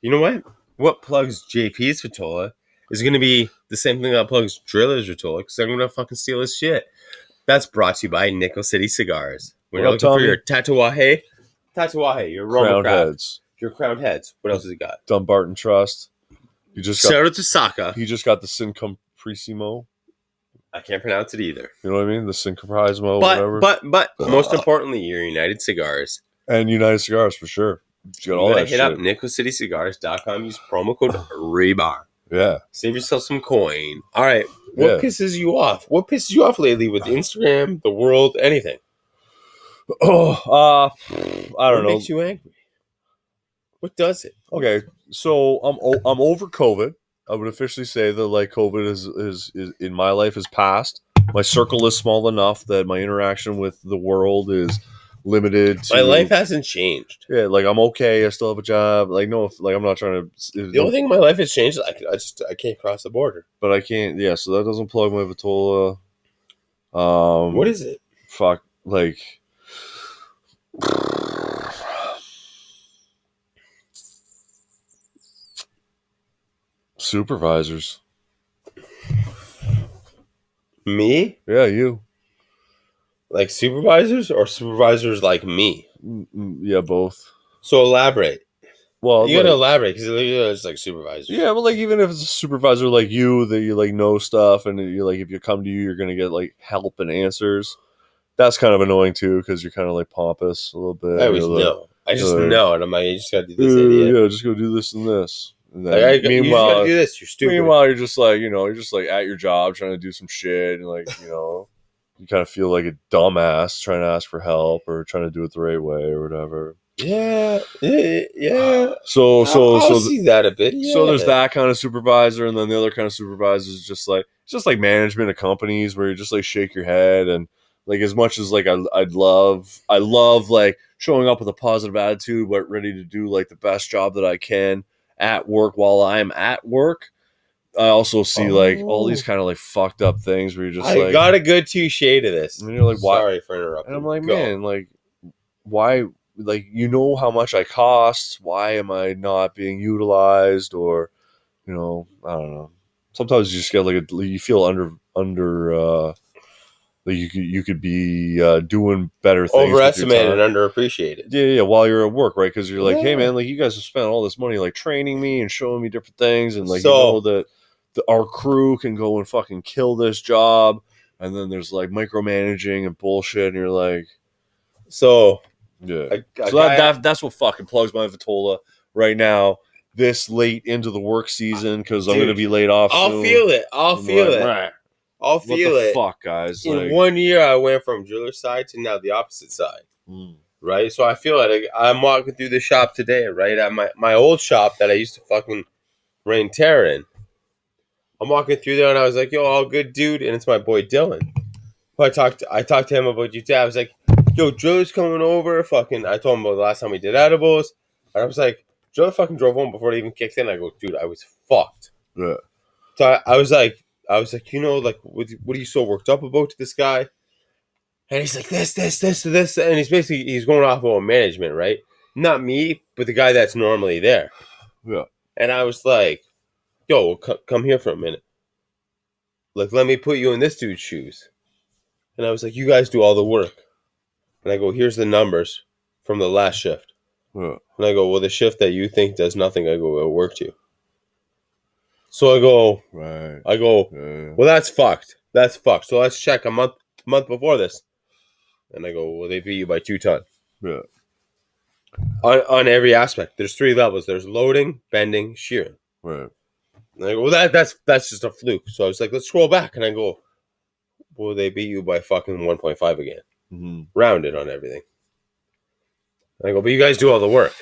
You know what? What plugs JP's Vitola is going to be the same thing that plugs Drillers Rotolo because they're going to fucking steal his shit. That's brought to you by Nickel City Cigars. When What you're up, looking for Tommy? your Tatuaje, your Roma Crown Craft, Heads, your Crown Heads. What else has he got? Dumbarton Trust. He just got Shout out to Saka. he just got the Sincompressimo. I can't pronounce it either. You know what I mean? The Sincompressimo, whatever. But most importantly, your United Cigars. And United Cigars for sure. You got You all gotta that hit shit. up nickelcitycigars.com. Use promo code REBAR. Yeah. Save yourself some coin. All right. What Yeah. pisses you off? What pisses you off lately with Instagram, the world, anything? Oh, I don't What know. makes you angry? What does it? Okay, so I'm over COVID. I would officially say that like COVID is in my life is past. My circle is small enough that my interaction with the world is limited to My life hasn't changed. Yeah, like I'm okay. I still have a job. Like no, like I'm not trying to. The only thing in my life has changed is I can't cross the border. But I can't. Yeah, so that doesn't plug my Vitola. What is it? Fuck, like. Supervisors. Me? Yeah, you. Like supervisors or supervisors like me? Yeah, both. So elaborate. Well, You gotta like- elaborate because it's like supervisors. yeah, but like even if it's a supervisor like you that you like know stuff and you like if you come to you, you're gonna get like help and answers. That's kind of annoying too because you're kind of like pompous a little bit. I always You're like, know. I just like, know, and I'm like, you just gotta do this, idiot. yeah, just go do this and this. And then, Like, you just gotta do this. You're stupid. meanwhile, you're just like you're just like at your job trying to do some shit and like you kind of feel like a dumbass trying to ask for help or trying to do it the right way or whatever. Yeah. So I'll see that a bit. So there's yeah. that kind of supervisor, and then the other kind of supervisor is just like management of companies where you just like shake your head and like as much as like I love like showing up with a positive attitude, but ready to do like the best job that I can at work while I'm at work. I also see like all these kind of like fucked up things where you're just I like got a good touche to this. and you're like why? Sorry for interrupting. And I'm like Go. man, like why? Like how much I cost. Why am I not being utilized? Or I don't know. Sometimes you just get like you feel under like you could be doing better things. Overestimated with and your time. underappreciated. Yeah. While you're at work, right? Because you're like, hey Yeah. man, like you guys have spent all this money like training me and showing me different things, and like So- that our crew can go and fucking kill this job, and then there's like micromanaging and bullshit, and you're like, So, yeah. a So guy- that's what fucking plugs my Vitola right now, this late into the work season, because I'm Dude, going to be laid off I'll soon. feel it. I'll I'm feel like, it. "Meh, I'll what feel the it. fuck, guys? In Like, 1 year, I went from jeweler side to now the opposite side. mm, Right? So I feel like I'm walking through the shop today, right? At my old shop that I used to fucking rain terror in. I'm walking through there and I was like, yo, all good dude. And it's my boy Dylan. I talked to him about you today. I was like, yo, Driller's coming over. Fucking, I told him about the last time we did edibles. And I was like, Driller fucking drove home before it even kicked in. I go, dude, I was fucked. yeah. So I was like, like, what are you so worked up about to this guy? And he's like, this, and he's going off of management, right? Not me, but the guy that's normally there. Yeah. And I was like, yo, come here for a minute. Like, let me put you in this dude's shoes. And I was like, you guys do all the work. And I go, here's the numbers from the last shift. Yeah. And I go, well, the shift that you think does nothing, I go, it worked you. So I go, Right. Yeah. well, that's fucked. That's fucked. So let's check a month before this. And I go, well, they beat you by 2 tons. Yeah. On every aspect. There's 3 levels. There's loading, bending, shearing. Right. And I go, well, that's just a fluke. So I was like, let's scroll back. And I go, well, they beat you by fucking 1.5 again. Mm-hmm. Rounded on everything. And I go, but you guys do all the work.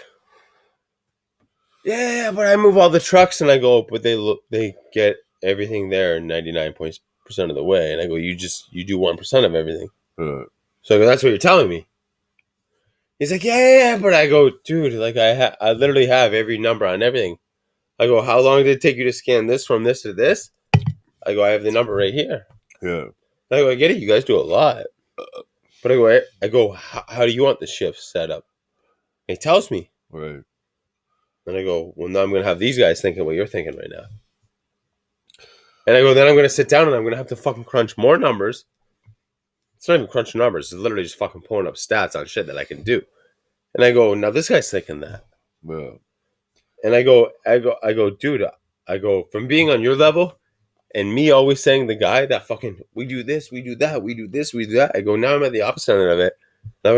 Yeah, but I move all the trucks. And I go, but they get everything there 99% of the way. And I go, you do 1% of everything. Yeah. So I go, that's what you're telling me. He's like, yeah, but I go, dude, like I literally have every number on everything. I go, how long did it take you to scan this from this to this? I go, I have the number right here. Yeah. I go, I get it. You guys do a lot. But I go, how do you want the shift set up? And he tells me. Right. And I go, well, now I'm going to have these guys thinking what you're thinking right now. And I go, then I'm going to sit down and I'm going to have to fucking crunch more numbers. It's not even crunching numbers. It's literally just fucking pulling up stats on shit that I can do. And I go, now this guy's thinking that. Yeah. And I go, dude, I go, from being on your level and me always saying the guy that fucking, we do this, we do that, we do this, we do that. I go, now I'm at the opposite end of it. Now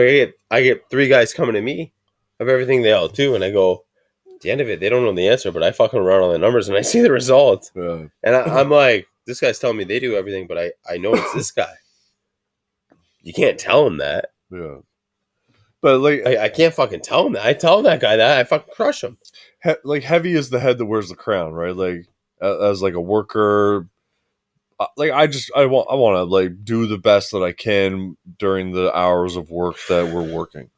I get 3 guys coming to me of everything they all do. And I go, at the end of it, they don't know the answer, but I fucking run all the numbers and I see the results. Yeah. And I'm like, this guy's telling me they do everything, but I know it's this guy. You can't tell him that. Yeah. But like, I can't fucking tell him that. I tell that guy that I fucking crush him. like heavy is the head that wears the crown, right? Like as like a worker, like I want to like do the best that I can during the hours of work that we're working.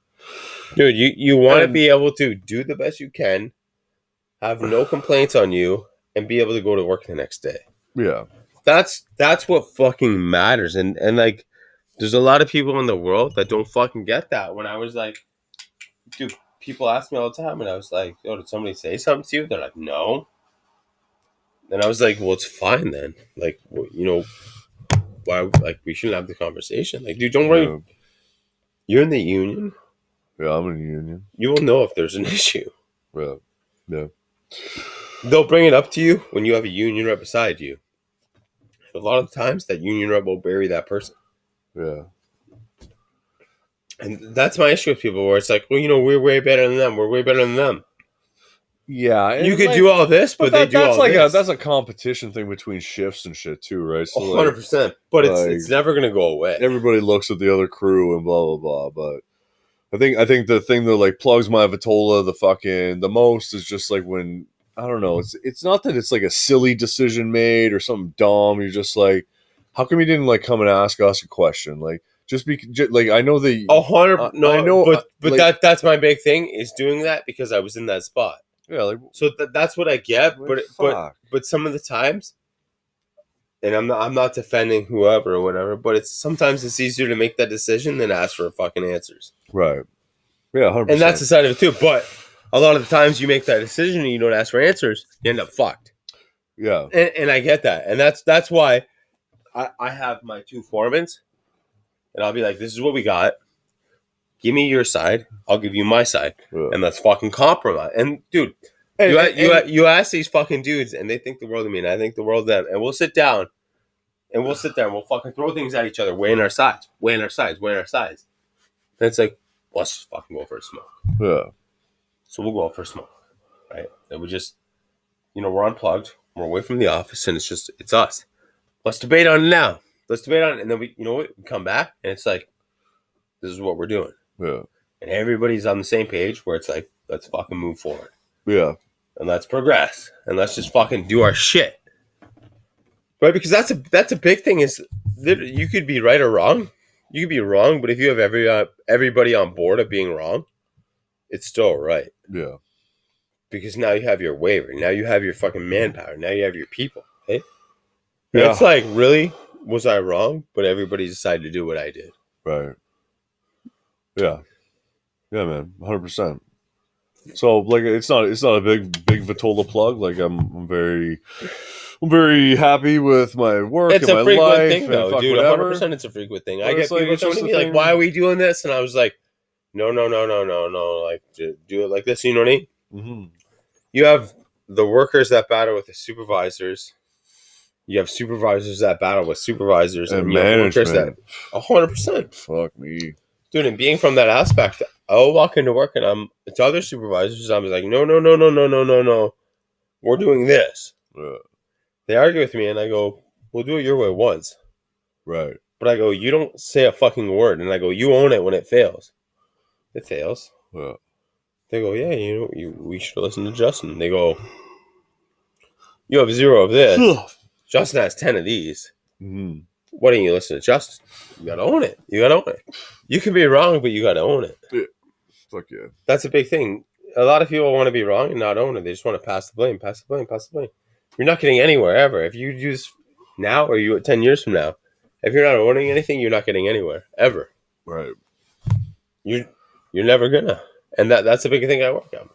Dude, you want to be able to do the best you can, have no complaints on you, and be able to go to work the next day. Yeah. That's what fucking matters. And like, there's a lot of people in the world that don't fucking get that. When I was like, dude, people ask me all the time, and I was like, oh, did somebody say something to you? They're like, no. And I was like, well, it's fine then. Like, you know, why? Like, we shouldn't have the conversation. Like, dude, don't worry. Yeah. You're in the union. Yeah, I'm in a union. You will know if there's an issue. Yeah. Yeah. They'll bring it up to you when you have a union rep beside you. A lot of times, that union rep will bury that person. Yeah. And that's my issue with people, where it's like, well, you know, we're way better than them. We're way better than them. Yeah. You could do all this, but they do that's all like this. that's a competition thing between shifts and shit too, right? So 100%. But like, it's never going to go away. everybody looks at the other crew and blah blah blah. But I think the thing that like plugs my Vitola the most is just like when I don't know. It's not that it's like a silly decision made or something dumb. You're just like, how come you didn't like come and ask us a question? Like like I know the 100. No, I know, but like, that's my big thing, is doing that because I was in that spot. yeah, like So that's what I get. like, But some of the times, and I'm not defending whoever or whatever, but sometimes it's easier to make that decision than ask for fucking answers. right, yeah, 100%. And that's the side of it too. But a lot of the times you make that decision and you don't ask for answers, you end up fucked. yeah, And I get that. And that's why I have my 2 foremans, and I'll be like, this is what we got. Give me your side. I'll give you my side. yeah. And let's fucking compromise. And dude, you ask these fucking dudes, and they think the world of me, and I think the world of them. And we'll sit down, and we'll fucking throw things at each other, weighing our sides. And it's like, let's just fucking go for a smoke. Yeah. So we'll go out for a smoke, right? And we just, you know, we're unplugged. We're away from the office, and it's us. Let's debate on it now. And then we, you know what? We come back, and it's like, this is what we're doing. Yeah. And everybody's on the same page, where it's like, let's fucking move forward. Yeah. And let's progress. And let's just fucking do our shit. Right? Because that's a big thing, is that you could be right or wrong. You could be wrong, but if you have everybody on board of being wrong, it's still right. Yeah. Because now you have your waiver. Now you have your fucking manpower. Now you have your people. Okay? Yeah. It's like, really? Was I wrong? But everybody decided to do what I did. Right. Yeah. Yeah, man. 100%. So like it's not a big Vitola plug. Like I'm very happy with my work It's and my a frequent life thing, and though, fuck dude. whatever. 100% it's a frequent thing. But I get it's like, people it's coming just to me a like, thing. why are we doing this? And I was like, no. Like, do it like this. You know what I mean? Mm-hmm. You have the workers that battle with the supervisors. You have supervisors that battle with supervisors. And you have workers management. that 100%. Fuck me. Dude, and being from that aspect, I'll walk into work and it's other supervisors. I'm like, no. We're doing this. Yeah. They argue with me and I go, we'll do it your way once. Right. But I go, you don't say a fucking word. And I go, you own it when it fails. It fails. Yeah. They go, yeah, we should listen to Justin. They go, you have 0 of this. Justin has 10 of these. Mm-hmm. Why don't you listen to Justin? You gotta own it. You can be wrong, but you gotta own it. Yeah. Fuck yeah. That's a big thing. A lot of people want to be wrong and not own it. They just want to pass the blame. You're not getting anywhere ever. If you do this now or you 10 years from now, if you're not owning anything, you're not getting anywhere ever. Right. You're never gonna. And that's a big thing I work on.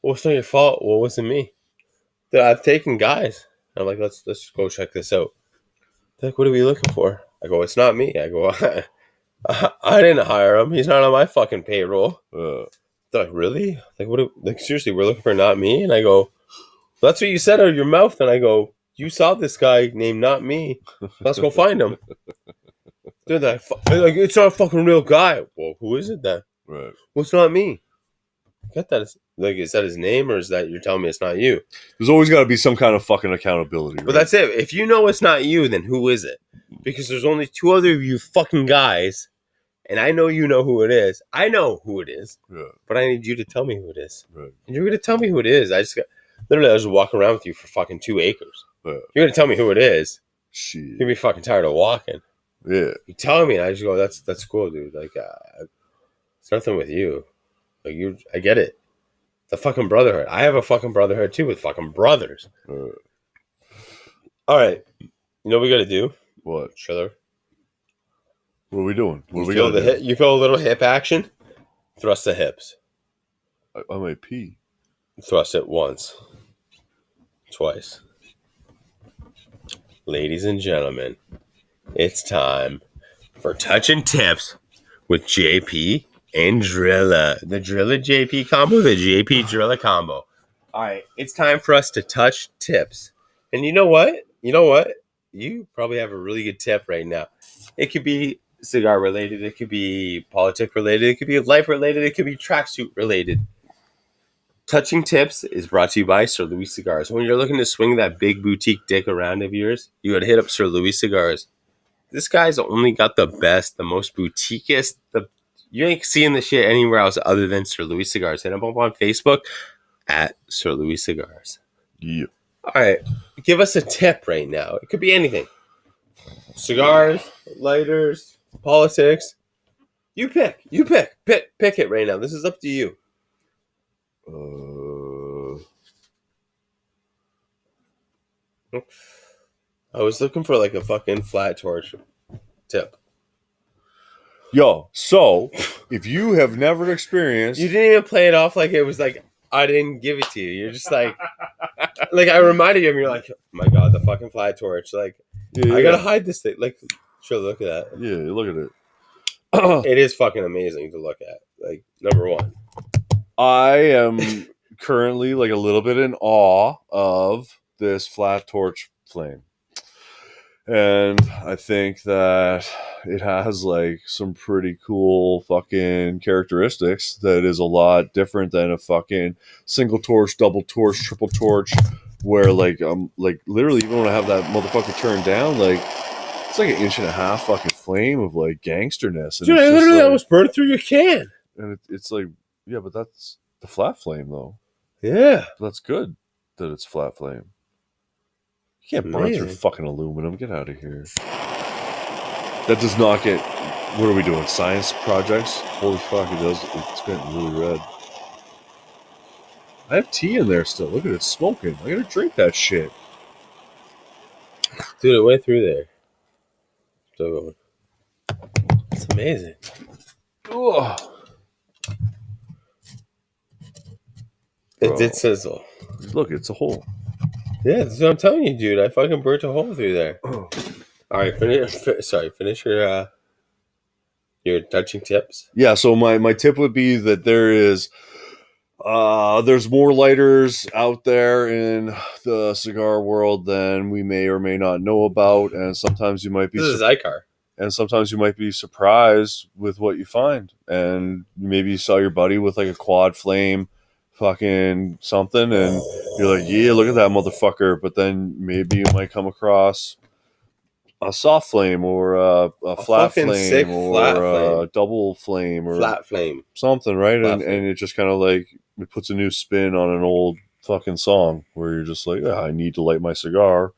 Well, it's not your fault. Well, it wasn't me. That I've taken guys And I'm like, let's go check this out. They're like, what are we looking for? I go, it's not me. I go, I didn't hire him. He's not on my fucking payroll. They're like, really? Like, what? Like, seriously, we're looking for not me? And I go, that's what you said out of your mouth. And I go, you saw this guy named Not Me. Let's go find him. Dude, like, it's not a fucking real guy. Well, who is it then? Right. Well, it's not me. Get that? Like, is that his name, or is that you're telling me it's not you? There's always got to be some kind of fucking accountability. But that's it. If you know it's not you, then who is it? Because there's only two other of you fucking guys, and I know you know who it is. I know who it is. Yeah. But I need you to tell me who it is. Right. And you're gonna tell me who it is. I was just walking around with you for fucking 2 acres. Yeah. You're gonna tell me who it is. Shit. You're gonna be fucking tired of walking. Yeah. You tell me, and I just go, that's cool, dude. Like, it's nothing with you. Like, I get it. The fucking brotherhood. I have a fucking brotherhood too with fucking brothers. All right, you know what we got to do? What? Schiller. What are we doing? What You are we feel gonna the do? hip? You feel a little hip action? Thrust the hips. I might pee. Thrust it once, twice. Ladies and gentlemen, it's time for touching tips with JP and Drilla. The Drilla JP combo, the JP Drilla combo. All right, it's time for us to touch tips. And you know what? You probably have a really good tip right now. It could be cigar related. It could be politic related. It could be life related. It could be tracksuit related. Touching Tips is brought to you by Sir Louis Cigars. When you're looking to swing that big boutique dick around of yours, you gotta hit up Sir Louis Cigars. This guy's only got the best, the most boutiquest, you ain't seeing the shit anywhere else other than Sir Louis Cigars. Hit him up on Facebook at Sir Louis Cigars. Yeah. All right, give us a tip right now. It could be anything. Cigars, lighters, politics. You pick. Pick it right now. This is up to you. I was looking for like a fucking flat torch tip. Yo, so if you have never experienced, You didn't even play it off like it was like I didn't give it to you. You're just like I reminded you, and you're like, oh my god, the fucking flat torch. Like, I gotta hide this thing. Like, sure, look at that. Yeah, look at it. It is fucking amazing to look at. Like, number one. I am currently like a little bit in awe of this flat torch flame. And I think that it has like some pretty cool fucking characteristics that is a lot different than a fucking single torch, double torch, triple torch, where like literally even when I have that motherfucker turned down, like it's like 1.5 inch fucking flame of like gangsterness. And Dude, it's I just, literally like, almost burned through your can. and it's like, yeah, but that's the flat flame though. Yeah. That's good that it's flat flame. You can't burn through Amazing. fucking aluminum. Get out of here. That does not get... What are we doing? Science projects? Holy fuck, it does. It's getting really red. I have tea in there still. Look at it smoking. I gotta drink that shit. Dude, it went through there. So, it's amazing. Ugh. It Bro. did sizzle. Look, it's a hole. Yeah, that's what I'm telling you, dude. I fucking burnt a hole through there. Oh. All right, finish your touching tips. Yeah, so my tip would be that there's more lighters out there in the cigar world than we may or may not know about, and sometimes you might be This is Zycar. and sometimes you might be surprised with what you find. And maybe you saw your buddy with like a quad flame fucking something, and you're like, yeah, look at that motherfucker. But then maybe you might come across a soft flame or a flat fucking sick flame or flat a flame. double flame or Flat flame. something, right? Flat And flame. it just kind of like it puts a new spin on an old fucking song where you're just like, I need to light my cigar.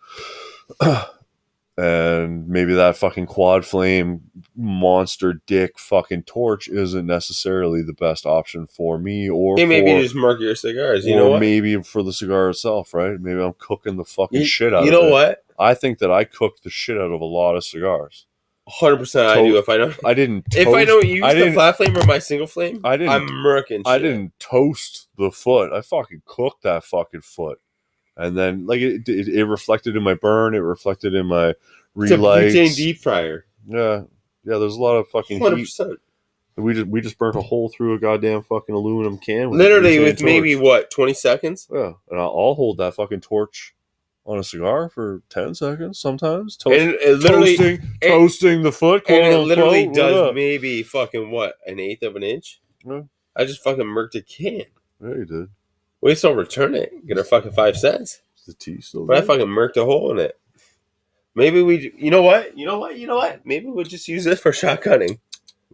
And maybe that fucking quad flame monster dick fucking torch isn't necessarily the best option for me, or Hey, maybe for, you just murk your cigars. You or know what? maybe for the cigar itself, right? Maybe I'm cooking the fucking shit out You of know it. what? I think that I cooked the shit out of a lot of cigars. 100% I To- do. If I don't, I didn't. if I don't use I the didn't- flat flame or my single flame, I didn't- I'm murking. Shit. I didn't toast the foot. I fucking cooked that fucking foot. And then like it reflected in my burn. It reflected in my It's a relights. butane deep fryer. Yeah. There's a lot of fucking 100%. heat. We just burnt a hole through a goddamn fucking aluminum can. Literally a with butane maybe torch. what 20 seconds. Yeah, and I'll hold that fucking torch on a cigar for 10 seconds sometimes. And it literally toasting the foot, quote and it unquote. literally What does up? maybe fucking what, an eighth of an inch? Yeah. I just fucking murked a can. Yeah, you did. We still return it. Get our fucking 5 cents. Is the tea still But I there? fucking murked a hole in it. Maybe we, you know what? Maybe we'll just use this for shotgunning.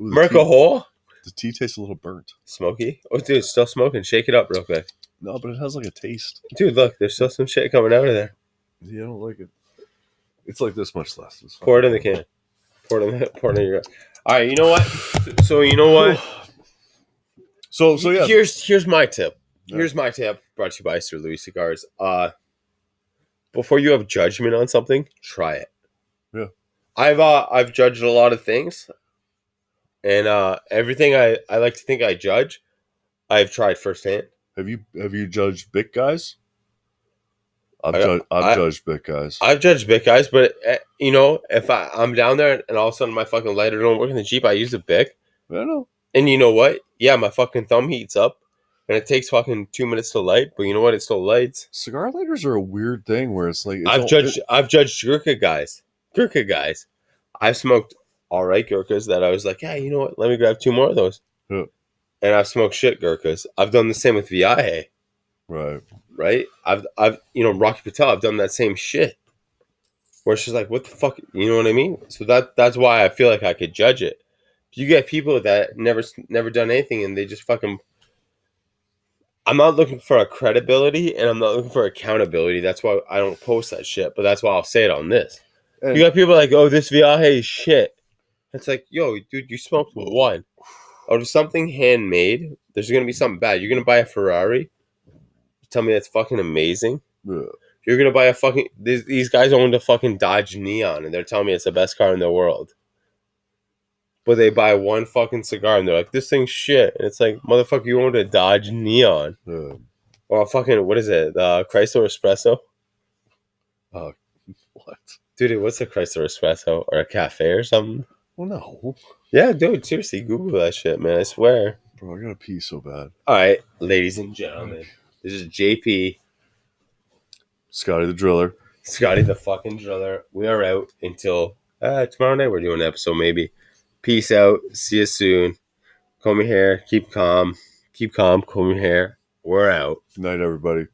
Ooh, Murk a hole. The tea tastes a little burnt. Smoky. Oh, dude, it's still smoking. Shake it up real quick. No, but it has like a taste. Dude, look, there's still some shit coming out of there. Yeah, I don't like it. It's like this much less. It's Pour it in the can. Pour it in your. All right, you know what? So you know what? So yeah. Here's my tip. Yeah. Here's my tip. Brought to you by Sir Louis Cigars. Before you have judgment on something, try it. Yeah. I've judged a lot of things, and everything I like to think I judge, I've tried firsthand. Have you judged big guys? I've I- judged big guys. I've judged big guys, but you know, if I'm down there and all of a sudden my fucking lighter don't work in the Jeep, I use a Bic. I know. And you know what? Yeah, my fucking thumb heats up, and it takes fucking 2 minutes to light. But you know what? It still lights. Cigar lighters are a weird thing where it's like I've judged Gurkha guys. I've smoked all right Gurkhas that I was like, yeah, you know what? Let me grab 2 more of those. Yeah. And I've smoked shit Gurkhas. I've done the same with Viaje, right. I've Rocky Patel. I've done that same shit. Where it's just like, what the fuck? You know what I mean? So that's why I feel like I could judge it. You get people that never done anything and they just fucking. I'm not looking for a credibility and I'm not looking for accountability. That's why I don't post that shit. But that's why I'll say it on this. And- You got people like, oh, this Viaje is shit. It's like, yo, dude, you smoked one. Out of something handmade, there's gonna be something bad. You're gonna buy a Ferrari. Tell me that's fucking amazing. Yeah. You're gonna buy a fucking. These guys owned a fucking Dodge Neon and they're telling me it's the best car in the world. But they buy one fucking cigar and they're like, this thing's shit. And it's like, motherfucker, you owned a Dodge Neon. Yeah. Or a fucking, what is it? The Chrysler Espresso? What? Dude, what's a Chrysler Espresso? Or a cafe or something? Well, no, Yeah, dude, seriously, Google that shit, man. I swear. bro, I gotta pee so bad. All right, ladies and gentlemen. This is JP, Scotty the Driller. Scotty the fucking Driller. We are out until tomorrow night. We're doing an episode, maybe. Peace out. See you soon. Comb your hair. Keep calm. Comb your hair. We're out. Good night, everybody.